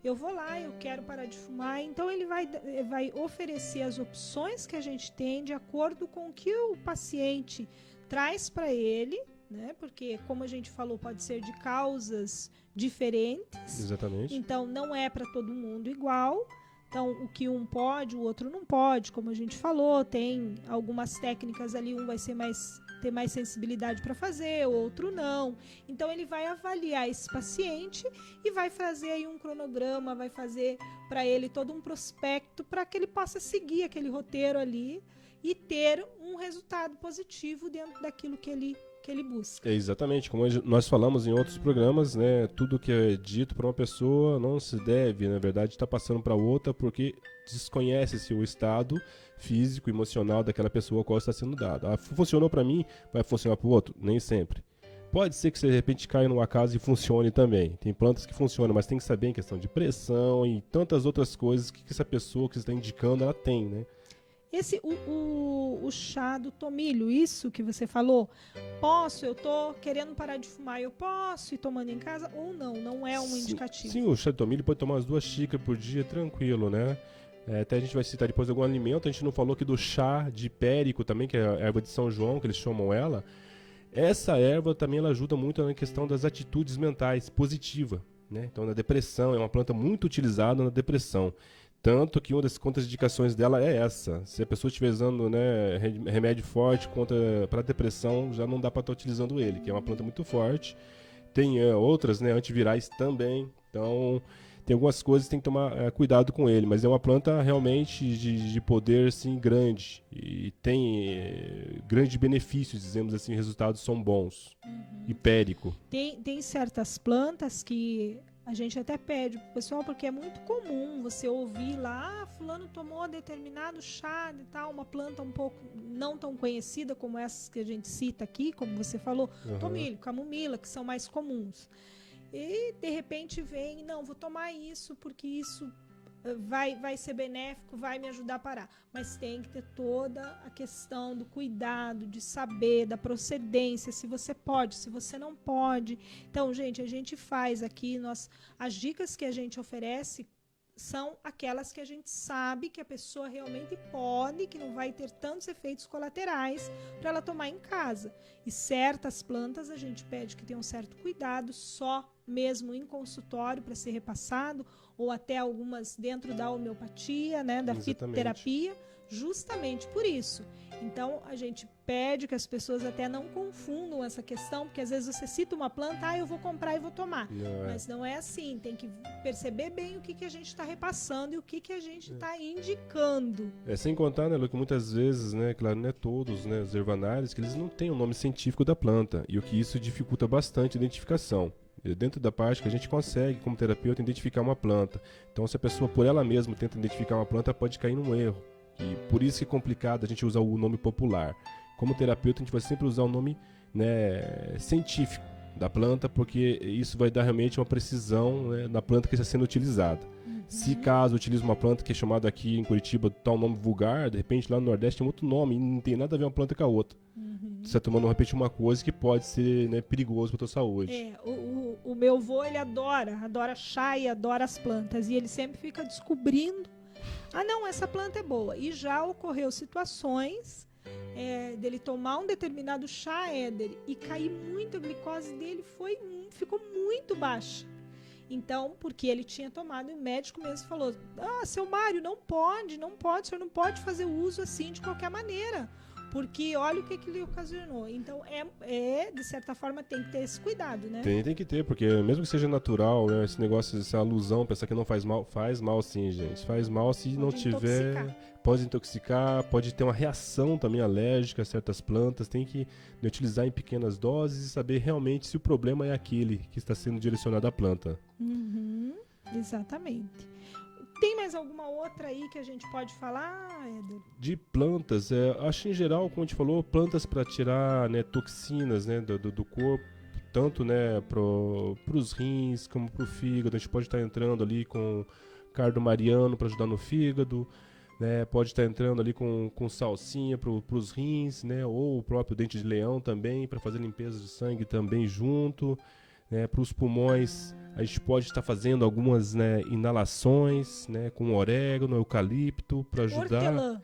Eu vou lá, eu quero parar de fumar, então ele vai oferecer as opções que a gente tem de acordo com o que o paciente traz para ele, né? Porque, como a gente falou, pode ser de causas diferentes.
Exatamente.
Então, não é para todo mundo igual. Então, o que um pode, o outro não pode, como a gente falou, tem algumas técnicas ali, um vai ter mais sensibilidade para fazer, o outro não. Então, ele vai avaliar esse paciente e vai fazer aí um cronograma, vai fazer para ele todo um prospecto para que ele possa seguir aquele roteiro ali e ter um resultado positivo dentro daquilo que ele busca.
Exatamente, como nós falamos em outros programas, né, tudo que é dito para uma pessoa não se deve, na verdade, estar passando para outra, porque desconhece-se o estado físico e emocional daquela pessoa ao qual está sendo dado. Funcionou para mim, vai funcionar para o outro? Nem sempre. Pode ser que você de repente caia numa casa e funcione também. Tem plantas que funcionam, mas tem que saber em questão de pressão e tantas outras coisas que essa pessoa que você está indicando, ela tem, né?
O chá do tomilho, isso que você falou, eu tô querendo parar de fumar, eu posso ir tomando em casa ou não é um indicativo?
Sim, o chá de tomilho pode tomar umas 2 xícaras por dia, tranquilo, né? Até a gente vai citar depois algum alimento, a gente não falou aqui do chá de hipérico também, que é a erva de São João, que eles chamam ela. Essa erva também ela ajuda muito na questão das atitudes mentais positivas, né? Então, na depressão, é uma planta muito utilizada na depressão. Tanto que uma das contraindicações dela é essa. Se a pessoa estiver usando, né, remédio forte para depressão, já não dá para estar utilizando ele, que é uma planta muito forte. tem outras, né, antivirais também. Então, tem algumas coisas que tem que tomar cuidado com ele, mas é uma planta realmente de poder assim, grande e tem grandes benefícios, dizemos assim, resultados são bons. Hipérico.
Tem certas plantas que a gente até pede pro pessoal, porque é muito comum você ouvir lá, fulano tomou determinado chá e tal, uma planta um pouco não tão conhecida como essas que a gente cita aqui, como você falou, tomilho, camomila, que são mais comuns. E de repente vem, não, vou tomar isso porque isso vai ser benéfico, vai me ajudar a parar. Mas tem que ter toda a questão do cuidado, de saber, da procedência, se você pode, se você não pode. Então, gente, a gente faz aqui, as dicas que a gente oferece são aquelas que a gente sabe que a pessoa realmente pode, que não vai ter tantos efeitos colaterais para ela tomar em casa. E certas plantas a gente pede que tenha um certo cuidado, só mesmo em consultório para ser repassado, ou até algumas dentro da homeopatia, né, da fitoterapia, justamente por isso. Então, a gente pede que as pessoas até não confundam essa questão, porque às vezes você cita uma planta, eu vou comprar e vou tomar. Mas não é assim, tem que perceber bem o que a gente está repassando e o que a gente está indicando.
Sem contar, né, Lu, que muitas vezes, né, claro, não é todos, né, os ervanários, que eles não têm o nome científico da planta, e o que isso dificulta bastante a identificação. Dentro da parte que a gente consegue, como terapeuta, identificar uma planta. Então, se a pessoa por ela mesma tenta identificar uma planta, pode cair num erro. E por isso que é complicado a gente usar o nome popular. Como terapeuta, a gente vai sempre usar o nome, né, científico da planta, porque isso vai dar realmente uma precisão, né, na planta que está sendo utilizada. Se caso utiliza uma planta que é chamada aqui em Curitiba, tal nome vulgar, de repente lá no Nordeste tem outro nome e não tem nada a ver uma planta com a outra. Você está tomando, de repente, uma coisa que pode ser, né, perigoso para a tua saúde.
O meu avô, ele adora chá e adora as plantas. E ele sempre fica descobrindo, não, essa planta é boa. E já ocorreu situações dele tomar um determinado chá, Éder, e cair muito, a glicose dele ficou muito baixa. Então, porque ele tinha tomado, e o médico mesmo falou, seu Mário, não pode, o senhor não pode fazer uso assim de qualquer maneira, porque olha o que ele ocasionou. Então, de certa forma, tem que ter esse cuidado, né?
Tem que ter, porque mesmo que seja natural, né, esse negócio, essa alusão, pensar que não faz mal sim, gente. Faz mal se não tiver... Pode intoxicar, pode ter uma reação também alérgica a certas plantas. Tem que utilizar em pequenas doses e saber realmente se o problema é aquele que está sendo direcionado à planta.
Exatamente. Tem mais alguma outra aí que a gente pode falar, Éder?
De plantas, acho em geral, como a gente falou, plantas para tirar, né, toxinas, né, do corpo, tanto, né, para os rins como para o fígado. A gente pode estar entrando ali com cardo mariano para ajudar no fígado, né, pode estar entrando ali com salsinha para os rins, né, ou o próprio dente de leão também, para fazer limpeza de sangue também junto. Para os pulmões, a gente pode estar fazendo algumas, né, inalações, né, com orégano, eucalipto, para ajudar.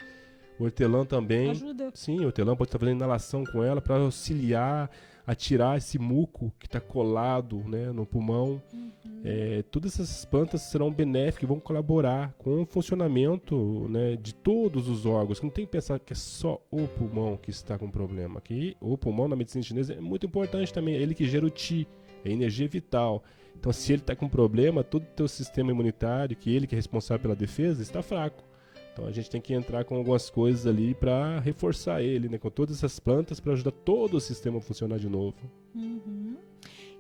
Hortelã também.
Ajuda.
Sim, hortelã pode estar fazendo inalação com ela para auxiliar a tirar esse muco que está colado, né, no pulmão. Todas essas plantas serão benéficas e vão colaborar com o funcionamento, né, de todos os órgãos. Não tem que pensar que é só o pulmão que está com problema. Aqui, o pulmão na medicina chinesa é muito importante também. É ele que gera o Qi, é energia vital. Então, se ele está com problema, todo o teu sistema imunitário, que ele que é responsável pela defesa, está fraco. Então, a gente tem que entrar com algumas coisas ali para reforçar ele, né, com todas essas plantas, para ajudar todo o sistema a funcionar de novo.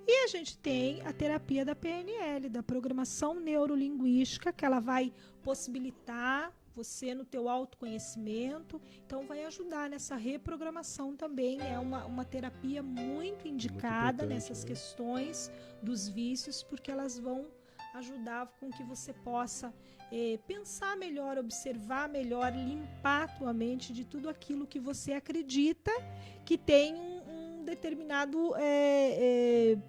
E a gente tem a terapia da PNL, da programação neurolinguística, que ela vai possibilitar você no teu autoconhecimento, então vai ajudar nessa reprogramação também. É uma terapia muito indicada nessas questões dos vícios, porque elas vão ajudar com que você possa pensar melhor, observar melhor, limpar a tua mente de tudo aquilo que você acredita que tem um determinado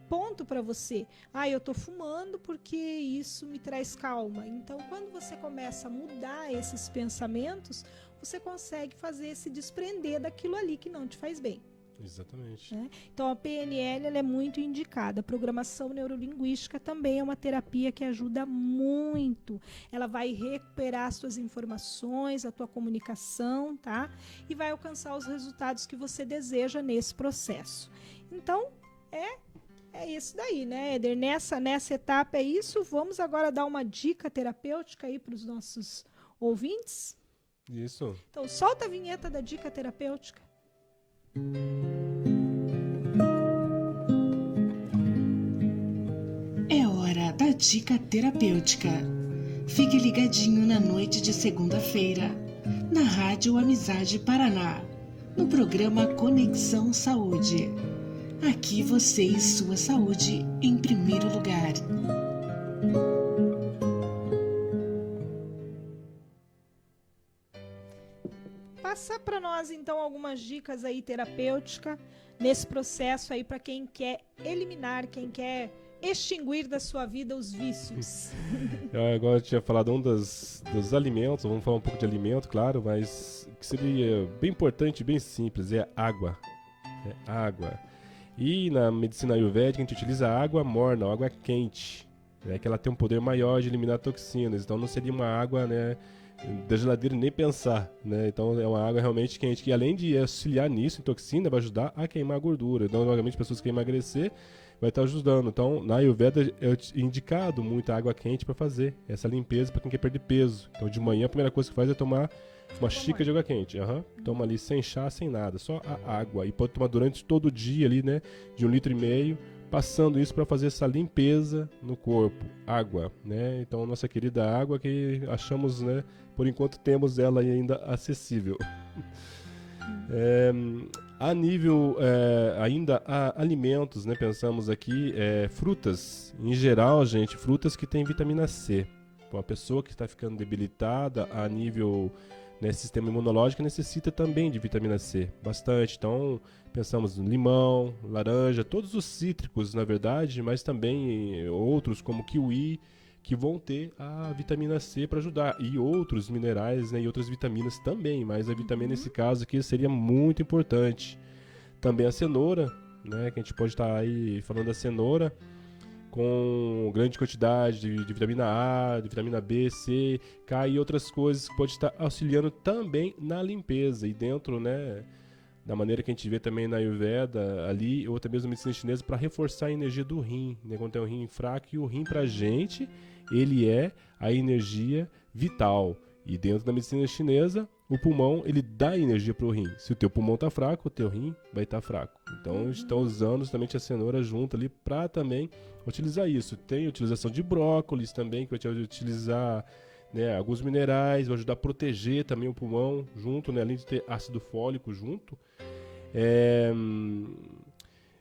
ponto para você. Eu tô fumando porque isso me traz calma. Então, quando você começa a mudar esses pensamentos, você consegue fazer se desprender daquilo ali que não te faz bem.
Exatamente.
Então, a PNL ela é muito indicada. A programação neurolinguística também é uma terapia que ajuda muito. Ela vai recuperar as suas informações, a tua comunicação, tá? E vai alcançar os resultados que você deseja nesse processo. Então, é É isso daí, né, Éder? Nessa etapa é isso. Vamos agora dar uma dica terapêutica aí para os nossos ouvintes.
Isso.
Então, solta a vinheta da dica terapêutica.
É hora da dica terapêutica. Fique ligadinho na noite de segunda-feira, na Rádio Amizade Paraná, no programa Conexão Saúde. Aqui você e sua saúde em primeiro lugar.
Passa para nós então algumas dicas aí terapêuticas nesse processo aí para quem quer eliminar, quem quer extinguir da sua vida os vícios.
Agora eu tinha falado dos alimentos, vamos falar um pouco de alimento, claro, mas que seria bem importante, bem simples, é água. É água. E na medicina ayurvédica a gente utiliza água morna, água quente, né, que ela tem um poder maior de eliminar toxinas, então não seria uma água, né, da geladeira nem pensar, né? Então é uma água realmente quente, que além de auxiliar nisso, em toxina, vai ajudar a queimar a gordura. Então, normalmente, pessoas que querem emagrecer, vai estar ajudando. Então, na Ayurveda é indicado muita água quente para fazer essa limpeza para quem quer perder peso. Então, de manhã, a primeira coisa que faz é tomar uma xícara de água quente. Toma ali sem chá, sem nada, só a água. E pode tomar durante todo o dia ali, né? De 1,5 litro, passando isso para fazer essa limpeza no corpo. Água, né? Então, nossa querida água que achamos, né? Por enquanto temos ela ainda acessível. A nível ainda a alimentos, né? Pensamos aqui, frutas. Em geral, gente, frutas que têm vitamina C. Uma pessoa que está ficando debilitada a nível, né, sistema imunológico necessita também de vitamina C, bastante. Então, pensamos no limão, laranja, todos os cítricos, na verdade, mas também outros como kiwi, que vão ter a vitamina C para ajudar, e outros minerais, né, e outras vitaminas também, mas a vitamina nesse caso aqui seria muito importante. Também a cenoura, né, que a gente pode estar aí falando da cenoura, com grande quantidade de vitamina A, de vitamina B, C, K e outras coisas que pode estar auxiliando também na limpeza, e dentro, né, da maneira que a gente vê também na Ayurveda ali, ou até mesmo na medicina chinesa, para reforçar a energia do rim, né? Quando tem um rim fraco, e o rim pra gente, ele é a energia vital. E dentro da medicina chinesa, o pulmão, ele dá energia pro rim. Se o teu pulmão tá fraco, o teu rim vai estar fraco. Então, a gente está usando justamente a cenoura junto ali para também utilizar isso. Tem a utilização de brócolis também, que vai te utilizar, né, alguns minerais, vai ajudar a proteger também o pulmão junto, né, além de ter ácido fólico junto.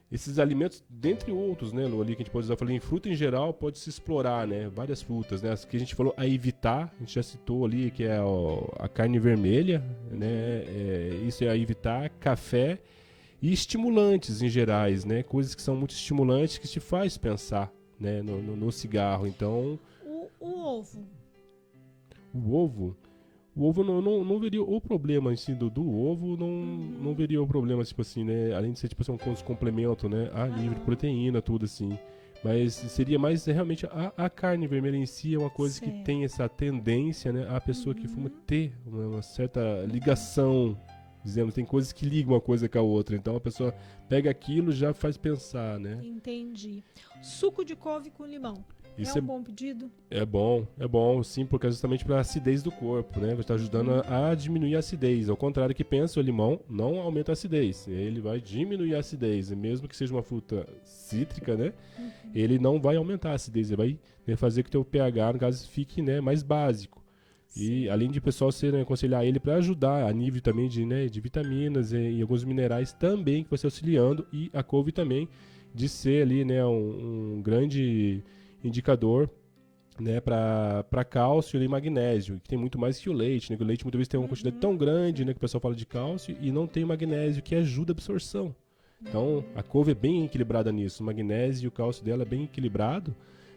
Esses alimentos, dentre outros, né, ali que a gente pode usar, eu falei, em fruta em geral pode se explorar, né, várias frutas, né, as que a gente falou a evitar, a gente já citou ali, que é a carne vermelha, né, isso é a evitar, café e estimulantes em gerais, né, coisas que são muito estimulantes que te faz pensar, né, no cigarro. Então
o ovo.
O ovo não veria o problema em si do ovo, não veria o problema, tipo assim, né? Além de ser tipo assim, um complemento, né? A nível de proteína, tudo assim. Mas seria mais realmente a carne vermelha em si é uma coisa que tem essa tendência, né? A pessoa que fuma ter uma certa ligação, dizemos, tem coisas que ligam uma coisa com a outra. Então a pessoa pega aquilo e já faz pensar, né?
Entendi. Suco de couve com limão.
Isso
é um bom pedido? É
bom, sim, porque é justamente para a acidez do corpo, né? Vai estar ajudando a diminuir a acidez. Ao contrário que pensa, o limão não aumenta a acidez, ele vai diminuir a acidez. E mesmo que seja uma fruta cítrica, né? Ele não vai aumentar a acidez, ele vai, né, fazer que o teu pH, no caso, fique, né, mais básico. Sim. E além de o pessoal aconselhar ele para ajudar a nível também de vitaminas e alguns minerais também que vai ser auxiliando, e a couve também de ser ali, né, um grande indicador, né, para cálcio e magnésio, que tem muito mais que o leite, né? O leite muitas vezes tem uma quantidade tão grande, né, que o pessoal fala de cálcio, e não tem magnésio, que ajuda a absorção. Então a couve é bem equilibrada nisso, o magnésio e o cálcio dela é bem equilibrado,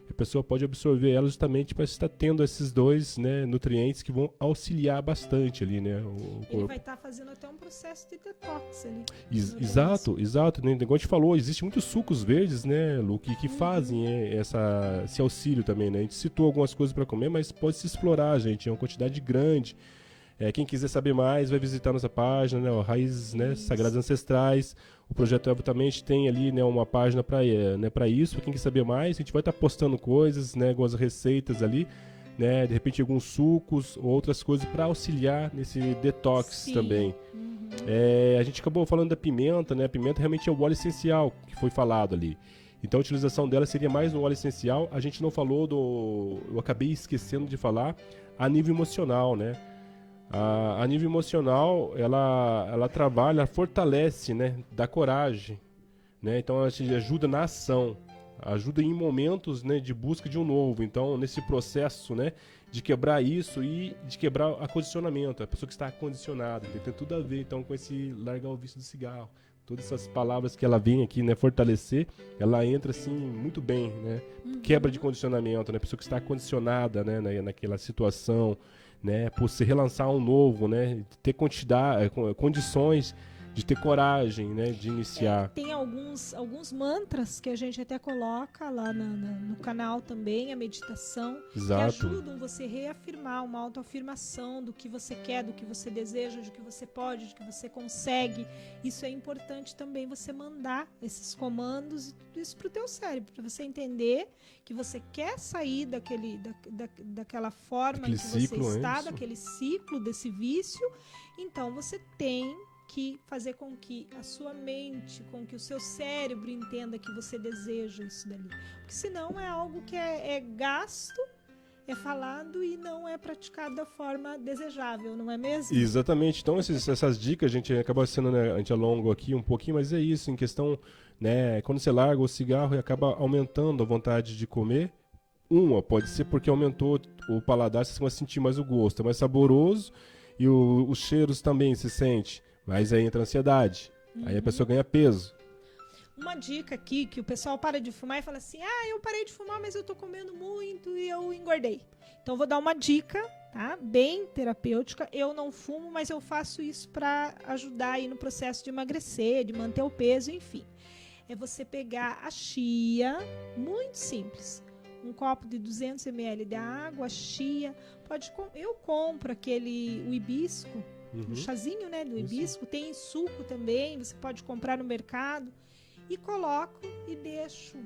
a pessoa pode absorver ela justamente para estar tendo esses dois, né, nutrientes que vão auxiliar bastante ali, né, o corpo.
Ele vai estar fazendo até um processo de detox ali.
Exato, né, igual a gente falou, existem muitos sucos verdes, né, Lu, que fazem esse auxílio também, né, a gente citou algumas coisas para comer, mas pode se explorar, gente, é uma quantidade grande. Quem quiser saber mais, vai visitar nossa página, né, Raízes, né, Sagrados Ancestrais. O Projeto Eva também tem ali, né, uma página para isso. Quem quer saber mais, a gente vai estar postando coisas, né, algumas receitas ali, né, de repente alguns sucos ou outras coisas para auxiliar nesse detox também. A gente acabou falando da pimenta, né? A pimenta realmente é o óleo essencial que foi falado ali. Então a utilização dela seria mais um óleo essencial. A gente não falou eu acabei esquecendo de falar a nível emocional, né? A nível emocional, ela trabalha, fortalece, né? Dá coragem, né? Então ela te ajuda na ação, ajuda em momentos, né, de busca de um novo. Então nesse processo, né, de quebrar isso e de quebrar o acondicionamento, a pessoa que está acondicionada, tem tudo a ver então com esse largar o vício do cigarro. Todas essas palavras que ela vem aqui, né, fortalecer, ela entra assim muito bem, né? Quebra de condicionamento, né? A pessoa que está condicionada, né, naquela situação, né, por se relançar um novo, né, ter condições de ter coragem, né, de iniciar.
Tem alguns mantras que a gente até coloca lá no canal também, a meditação,
Exato.
que ajudam você a reafirmar uma autoafirmação do que você quer, do que você deseja, do que você pode, do que você consegue. Isso é importante também, você mandar esses comandos e tudo isso para o teu cérebro, para você entender que você quer sair daquela forma em que você está, daquele ciclo, desse vício. Então você tem que fazer com que a sua mente, com que o seu cérebro entenda que você deseja isso dali. Porque senão é algo que é gasto, é falado e não é praticado da forma desejável, não é mesmo?
Exatamente. Então essas dicas, a gente acaba sendo, né, a gente alonga aqui um pouquinho, mas é isso, em questão, né, quando você larga o cigarro e acaba aumentando a vontade de comer, pode ser porque aumentou o paladar, você vai sentir mais o gosto, é mais saboroso e os cheiros também se sente. Mas aí entra a ansiedade, aí a pessoa ganha peso.
Uma dica aqui, que o pessoal para de fumar e fala assim, eu parei de fumar, mas eu tô comendo muito e eu engordei. Então vou dar uma dica, tá? Bem terapêutica. Eu não fumo, mas eu faço isso para ajudar aí no processo de emagrecer, de manter o peso, enfim. É você pegar a chia, muito simples. Um copo de 200 ml de água, chia. Eu compro o hibisco, o chazinho, né, do hibisco, tem suco também, você pode comprar no mercado, e coloco e deixo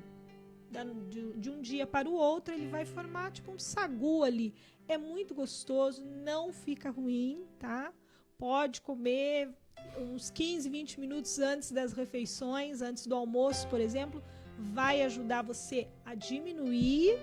de um dia para o outro, ele vai formar tipo um sagu ali. É muito gostoso, não fica ruim, tá? Pode comer uns 15, 20 minutos antes das refeições, antes do almoço, por exemplo, vai ajudar você a diminuir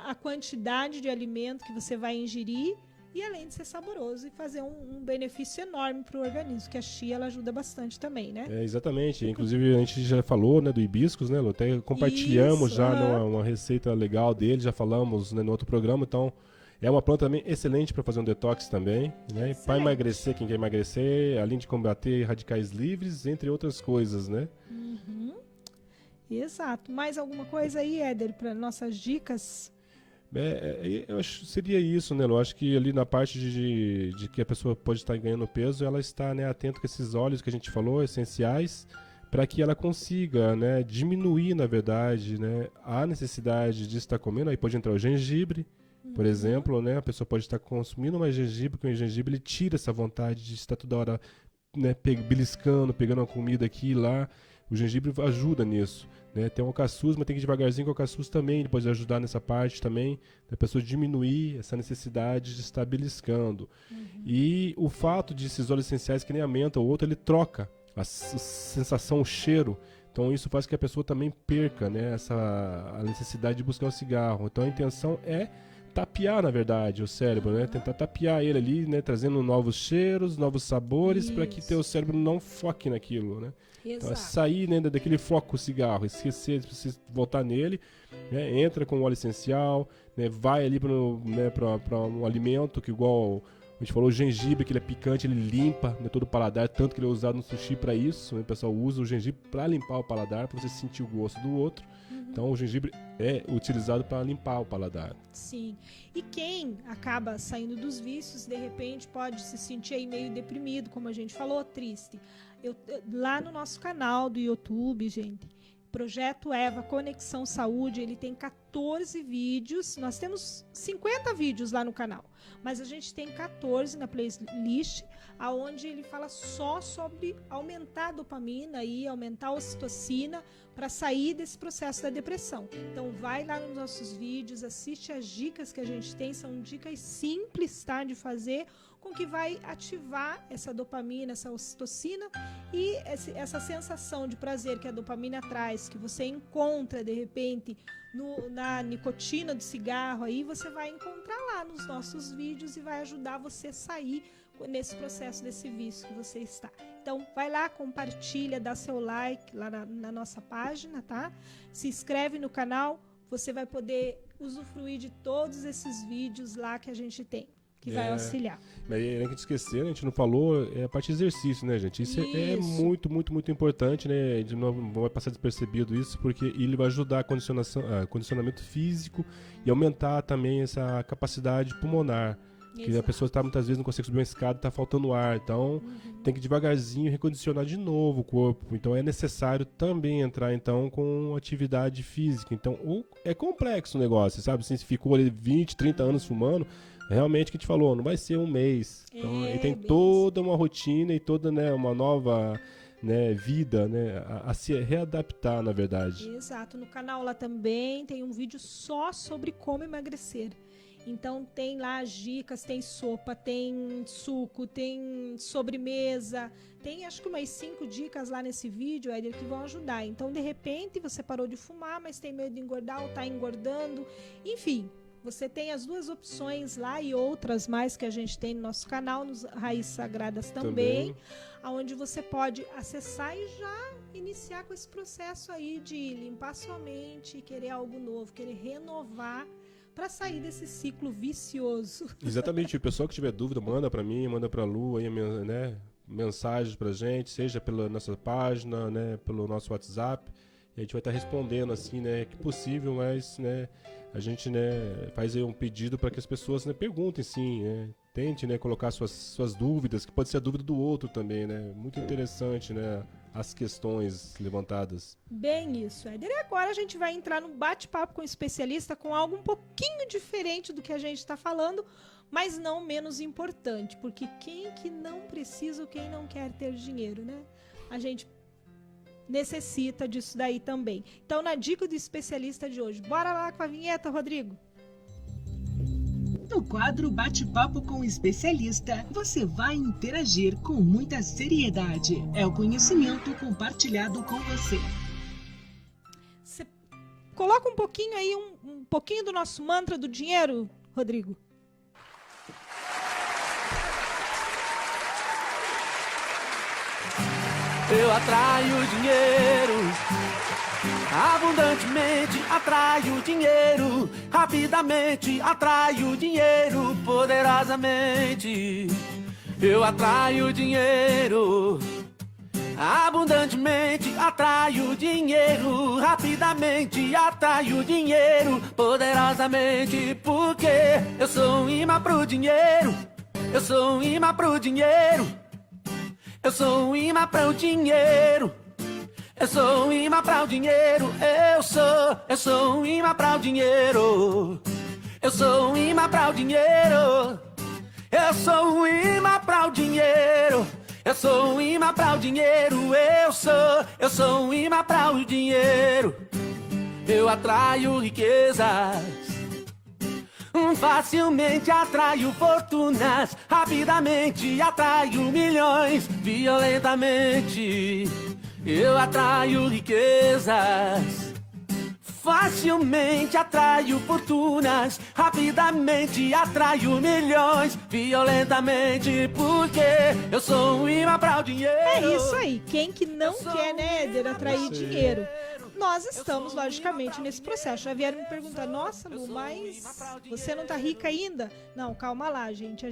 a quantidade de alimento que você vai ingerir. E além de ser saboroso e fazer um benefício enorme para o organismo, que a chia ela ajuda bastante também, né?
Exatamente. Inclusive a gente já falou, né, do hibiscus, né? Até compartilhamos já uma receita legal dele, já falamos, né, no outro programa. Então é uma planta também excelente para fazer um detox também, né? Para emagrecer, quem quer emagrecer, além de combater radicais livres, entre outras coisas, né?
Exato. Mais alguma coisa aí, Éder, para nossas dicas?
Eu acho que seria isso, né? Eu acho que ali na parte de que a pessoa pode estar ganhando peso, ela está, né, atenta com esses óleos que a gente falou, essenciais, para que ela consiga, né, diminuir, na verdade, né, a necessidade de estar comendo. Aí pode entrar o gengibre, por exemplo, né? A pessoa pode estar consumindo mais gengibre, porque o gengibre ele tira essa vontade de estar toda hora, né, beliscando, pegando uma comida aqui e lá. O gengibre ajuda nisso, né? Tem o alcaçuz, mas tem que ir devagarzinho com o alcaçuz também, ele pode ajudar nessa parte também, da pessoa diminuir essa necessidade de estar beliscando. E o fato de esses óleos essenciais, que nem a menta, o outro, ele troca a sensação, o cheiro. Então isso faz que a pessoa também perca, né, a necessidade de buscar o cigarro. Então a intenção é tapear, na verdade, o cérebro, né? Tentar tapear ele ali, né? Trazendo novos cheiros, novos sabores, para que teu cérebro não foque naquilo, né? Então, é sair, né, daquele foco com o cigarro, esquecer de você voltar nele, né? Entra com o óleo essencial, né? Vai ali para um alimento que, igual a gente falou, o gengibre, que ele é picante, ele limpa, né, todo o paladar, tanto que ele é usado no sushi para isso, né? O pessoal usa o gengibre para limpar o paladar, para você sentir o gosto do outro. Então o gengibre é utilizado para limpar o paladar.
Sim. E quem acaba saindo dos vícios, de repente pode se sentir aí meio deprimido, como a gente falou, triste. Lá no nosso canal do YouTube, gente, Projeto Eva Conexão Saúde, ele tem 14 14 vídeos. Nós temos 50 vídeos lá no canal, mas a gente tem 14 na playlist, aonde ele fala só sobre aumentar a dopamina e aumentar a ocitocina para sair desse processo da depressão. Então vai lá nos nossos vídeos, assiste as dicas que a gente tem, são dicas simples, tá, de fazer, com que vai ativar essa dopamina, essa ocitocina e essa sensação de prazer que a dopamina traz, que você encontra de repente na nicotina do cigarro, aí você vai encontrar lá nos nossos vídeos e vai ajudar você a sair nesse processo desse vício que você está. Então vai lá, compartilha, dá seu like lá na nossa página, tá? Se inscreve no canal, você vai poder usufruir de todos esses vídeos lá que a gente tem, que vai auxiliar.
Mas é que esquecer, a gente não falou, é a parte de exercício, né, gente? Isso é muito, muito, muito importante, né? De novo, não vai passar despercebido isso, porque ele vai ajudar a condicionamento físico e aumentar também essa capacidade pulmonar. Que a pessoa muitas vezes não consegue subir uma escada, está faltando ar, então tem que devagarzinho recondicionar de novo o corpo. Então é necessário também entrar então com atividade física. Então é complexo o negócio, sabe? Se ficou ali 20, 30 anos fumando, realmente o que a gente falou, não vai ser um mês. Então ele tem toda uma rotina e toda, né, uma nova, né, vida, né, a se readaptar, na verdade.
Exato. No canal lá também tem um vídeo só sobre como emagrecer. Então tem lá as dicas, tem sopa, tem suco, tem sobremesa, tem acho que umas 5 dicas lá nesse vídeo, Éder, que vão ajudar. Então de repente você parou de fumar, mas tem medo de engordar ou está engordando, enfim, você tem as duas opções lá e outras mais que a gente tem no nosso canal, nos Raízes Sagradas também, onde você pode acessar e já iniciar com esse processo aí de limpar sua mente, querer algo novo, querer renovar, para sair desse ciclo vicioso.
Exatamente. O pessoal que tiver dúvida, manda para mim, manda para a Lu, aí, né, mensagens para a gente, seja pela nossa página, né, pelo nosso WhatsApp. E a gente vai estar respondendo assim, né, que possível, mas, né, a gente, né, faz aí um pedido para que as pessoas, né, perguntem, sim, né, tente, né, colocar suas dúvidas, que pode ser a dúvida do outro também, né, muito interessante, né, as questões levantadas.
Bem isso, Éder. E agora a gente vai entrar no bate-papo com o especialista com algo um pouquinho diferente do que a gente está falando, mas não menos importante, porque quem que não precisa ou quem não quer ter dinheiro, né? A gente necessita disso daí também. Então, na dica do especialista de hoje, bora lá com a vinheta, Rodrigo.
No quadro Bate-Papo com o Especialista, você vai interagir com muita seriedade. É o conhecimento compartilhado com você.
Você coloca um pouquinho aí, um pouquinho do nosso mantra do dinheiro, Rodrigo.
Eu atraio dinheiro, abundantemente atraio dinheiro, rapidamente atraio dinheiro, poderosamente. Eu atraio dinheiro, abundantemente atraio dinheiro, rapidamente atraio dinheiro, poderosamente, porque eu sou um imã pro dinheiro, eu sou um imã pro dinheiro. Eu sou um imã para o dinheiro. Eu sou um imã para o dinheiro. Eu sou um imã para o dinheiro. Eu sou um imã para o dinheiro. Eu sou um imã para o dinheiro. Eu sou um imã para o dinheiro. Eu sou um imã para o dinheiro. Eu atraio riquezas. Facilmente atraio fortunas, rapidamente atraio milhões, violentamente eu atraio riquezas. Facilmente atraio fortunas, rapidamente atraio milhões, violentamente, porque eu sou um imã para o dinheiro.
É isso aí, quem que não quer, né, Éder, atrair dinheiro? Nós estamos, logicamente, nesse processo. Já vieram me perguntar, nossa, Lu, mas você não tá rica ainda? Não, calma lá, gente.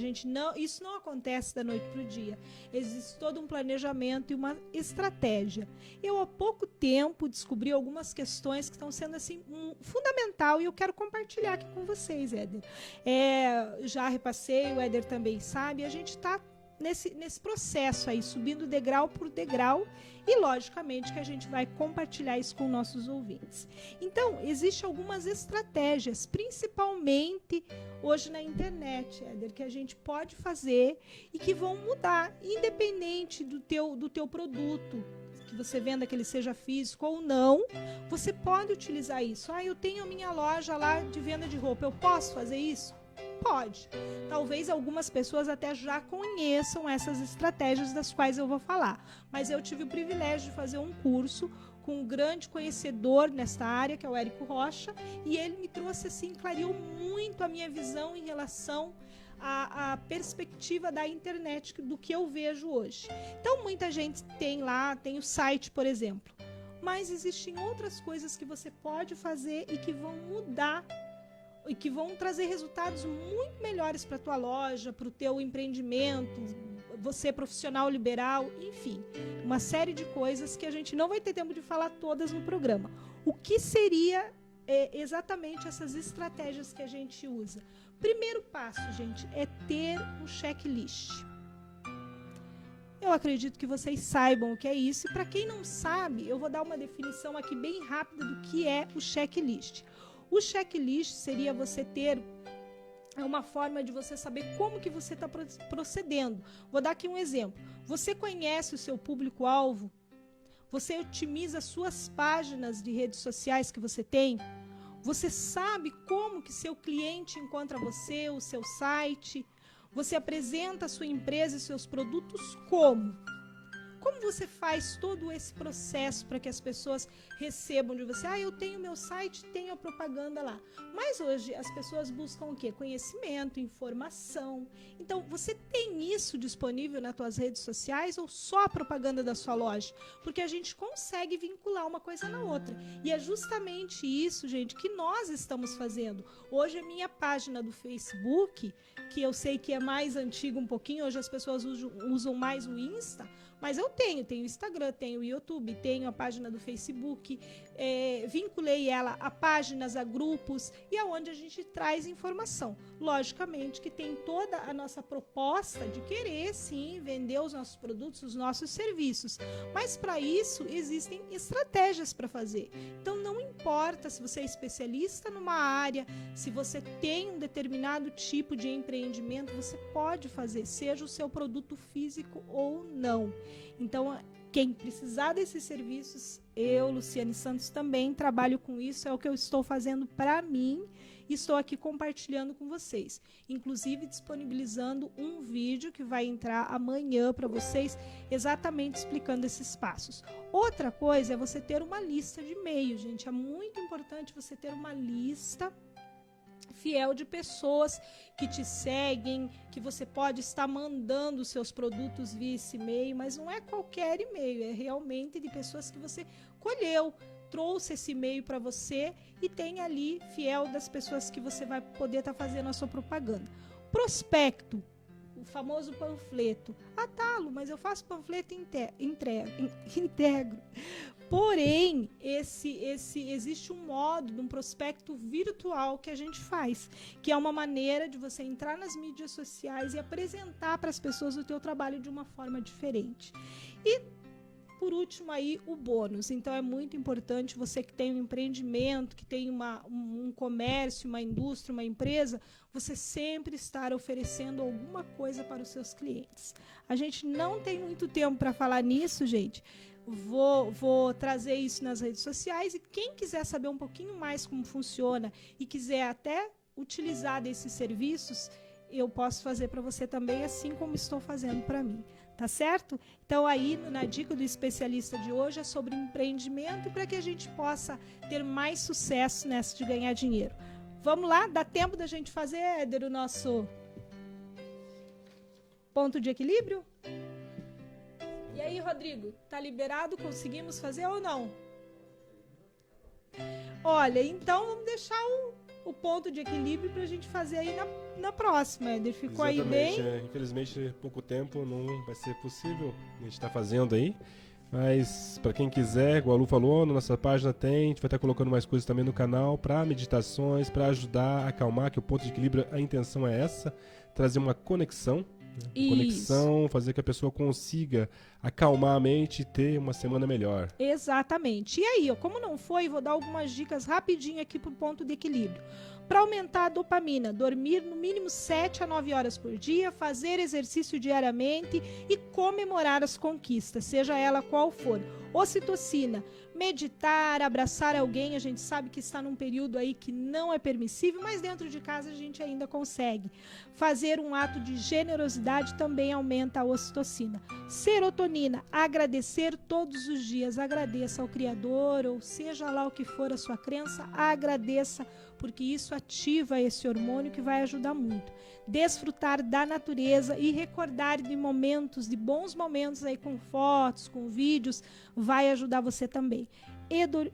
Isso não acontece da noite pro dia. Existe todo um planejamento e uma estratégia. Eu, há pouco tempo, descobri algumas questões que estão sendo, assim, fundamental e eu quero compartilhar aqui com vocês, Éder. Já repassei, o Éder também sabe, a gente está nesse processo aí, subindo degrau por degrau, e logicamente que a gente vai compartilhar isso com nossos ouvintes. Então, existem algumas estratégias, principalmente hoje na internet, Éder, que a gente pode fazer e que vão mudar, independente do teu produto, que você venda, que ele seja físico ou não, você pode utilizar isso. Eu tenho a minha loja lá de venda de roupa, eu posso fazer isso? Pode. Talvez algumas pessoas até já conheçam essas estratégias das quais eu vou falar, mas eu tive o privilégio de fazer um curso com um grande conhecedor nesta área, que é o Érico Rocha, e ele me trouxe assim, clareou muito a minha visão em relação à perspectiva da internet, do que eu vejo hoje. Então, muita gente tem o site, por exemplo, mas existem outras coisas que você pode fazer e que vão mudar e que vão trazer resultados muito melhores para a tua loja, para o teu empreendimento, você profissional liberal, enfim, uma série de coisas que a gente não vai ter tempo de falar todas no programa. O que seria exatamente essas estratégias que a gente usa? Primeiro passo, gente, é ter um checklist. Eu acredito que vocês saibam o que é isso, e para quem não sabe, eu vou dar uma definição aqui bem rápida do que é o checklist. O checklist seria você ter uma forma de você saber como que você está procedendo. Vou dar aqui um exemplo. Você conhece o seu público-alvo? Você otimiza suas páginas de redes sociais que você tem? Você sabe como que seu cliente encontra você, o seu site? Você apresenta a sua empresa e seus produtos como? Como você faz todo esse processo para que as pessoas recebam de você? Eu tenho meu site, tenho a propaganda lá. Mas hoje as pessoas buscam o quê? Conhecimento, informação. Então, você tem isso disponível nas tuas redes sociais ou só a propaganda da sua loja? Porque a gente consegue vincular uma coisa na outra. E é justamente isso, gente, que nós estamos fazendo. Hoje a minha página do Facebook, que eu sei que é mais antiga um pouquinho, hoje as pessoas usam mais o Insta, mas eu tenho o Instagram, tenho o YouTube, tenho a página do Facebook, vinculei ela a páginas, a grupos, e aonde a gente traz informação. Logicamente que tem toda a nossa proposta de querer, sim, vender os nossos produtos, os nossos serviços, mas para isso existem estratégias para fazer. Então não importa se você é especialista numa área, se você tem um determinado tipo de empreendimento, você pode fazer, seja o seu produto físico ou não. Então, quem precisar desses serviços, eu, Luciane Santos, também trabalho com isso, é o que eu estou fazendo para mim e estou aqui compartilhando com vocês. Inclusive, disponibilizando um vídeo que vai entrar amanhã para vocês, exatamente explicando esses passos. Outra coisa é você ter uma lista de e-mail, gente. É muito importante você ter uma lista fiel de pessoas que te seguem, que você pode estar mandando os seus produtos via esse e-mail, mas não é qualquer e-mail, é realmente de pessoas que você colheu, trouxe esse e-mail para você e tem ali fiel das pessoas que você vai poder estar fazendo a sua propaganda. Prospecto, o famoso panfleto. Lu, mas eu faço panfleto integro. Porém, existe um modo de um prospecto virtual que a gente faz, que é uma maneira de você entrar nas mídias sociais e apresentar para as pessoas o teu trabalho de uma forma diferente. E, por último, aí, o bônus. Então, é muito importante você que tem um empreendimento, que tem um comércio, uma indústria, uma empresa, você sempre estar oferecendo alguma coisa para os seus clientes. A gente não tem muito tempo para falar nisso, gente. Vou trazer isso nas redes sociais e quem quiser saber um pouquinho mais como funciona e quiser até utilizar desses serviços, eu posso fazer para você também, assim como estou fazendo para mim. Tá certo? Então aí na dica do especialista de hoje é sobre empreendimento e para que a gente possa ter mais sucesso nessa de ganhar dinheiro. Vamos lá? Dá tempo da gente fazer, Éder, o nosso ponto de equilíbrio? E aí, Rodrigo, tá liberado? Conseguimos fazer ou não? Olha, então vamos deixar o ponto de equilíbrio para a gente fazer aí na próxima, Éder. Ficou
exatamente,
aí bem?
Infelizmente, pouco tempo não vai ser possível a gente estar fazendo aí. Mas, para quem quiser, igual a Lu falou, na nossa página tem, a gente vai estar colocando mais coisas também no canal para meditações, para ajudar a acalmar, que o ponto de equilíbrio, a intenção é essa, trazer uma conexão
Isso.
Conexão, fazer que a pessoa consiga acalmar a mente e ter uma semana melhor.
Exatamente. E aí, ó, como não foi, vou dar algumas dicas rapidinho aqui pro ponto de equilíbrio. Para aumentar a dopamina, dormir no mínimo 7 a 9 horas por dia, fazer exercício diariamente e comemorar as conquistas, seja ela qual for. Ocitocina, meditar, abraçar alguém, a gente sabe que está num período aí que não é permissível, mas dentro de casa a gente ainda consegue. Fazer um ato de generosidade também aumenta a ocitocina. Serotonina, agradecer todos os dias, agradeça ao Criador, ou seja lá o que for a sua crença, agradeça, porque isso ativa esse hormônio que vai ajudar muito. Desfrutar da natureza e recordar de momentos, de bons momentos aí com fotos, com vídeos, vai ajudar você também.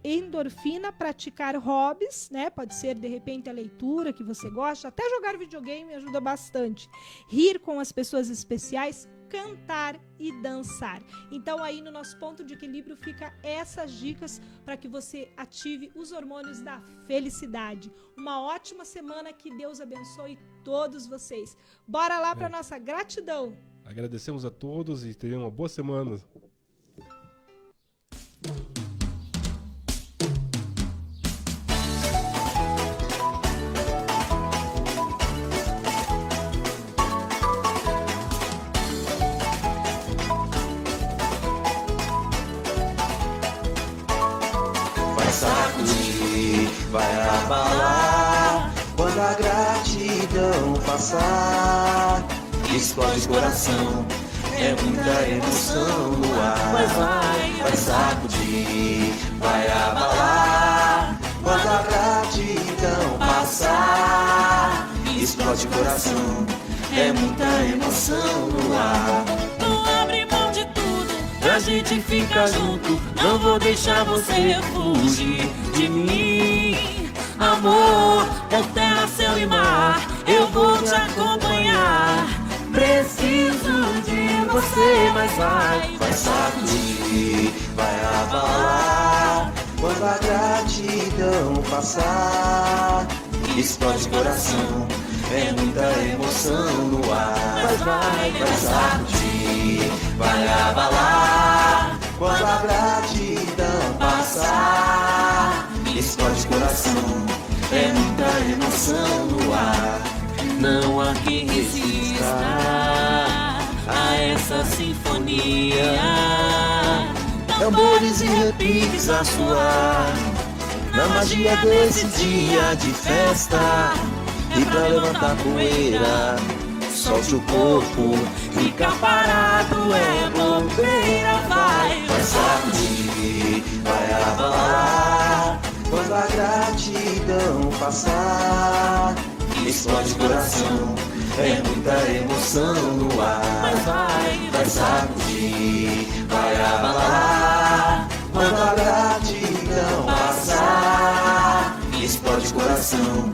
Endorfina, praticar hobbies, né? Pode ser de repente a leitura que você gosta, até jogar videogame ajuda bastante. Rir com as pessoas especiais, cantar e dançar. Então aí no nosso ponto de equilíbrio fica essas dicas para que você ative os hormônios da felicidade. Uma ótima semana, que Deus abençoe todos vocês. Bora lá para nossa gratidão.
Agradecemos a todos e tenham uma boa semana.
Sacudir, vai abalar quando a gratidão passar. Explode o coração, é muita emoção no ar. Mas vai sacudir, vai abalar quando a gratidão passar. Explode o coração, é muita emoção no ar.
Não abre mão de tudo, pra gente ficar junto. Não vou deixar você fugir de mim. Amor, é terra, céu e mar, eu vou te acompanhar. Preciso de você, mas
vai sacudir, vai abalar quando a gratidão passar. Explode o coração, é muita emoção no ar. Mas vai sacudir, vai abalar quando a gratidão passar. Explode o coração, é muita emoção no ar.
Não há quem resista a essa sinfonia.
Tambores e repiques a soar na magia desse dia de festa. E pra levantar poeira, solte o corpo,
ficar parado é bobeira.
Vai sacudir, vai abalar quando a gratidão passar. Explode o coração, é muita emoção no ar.
Mas
vai sacudir, vai abalar quando a gratidão passar. Explode o coração,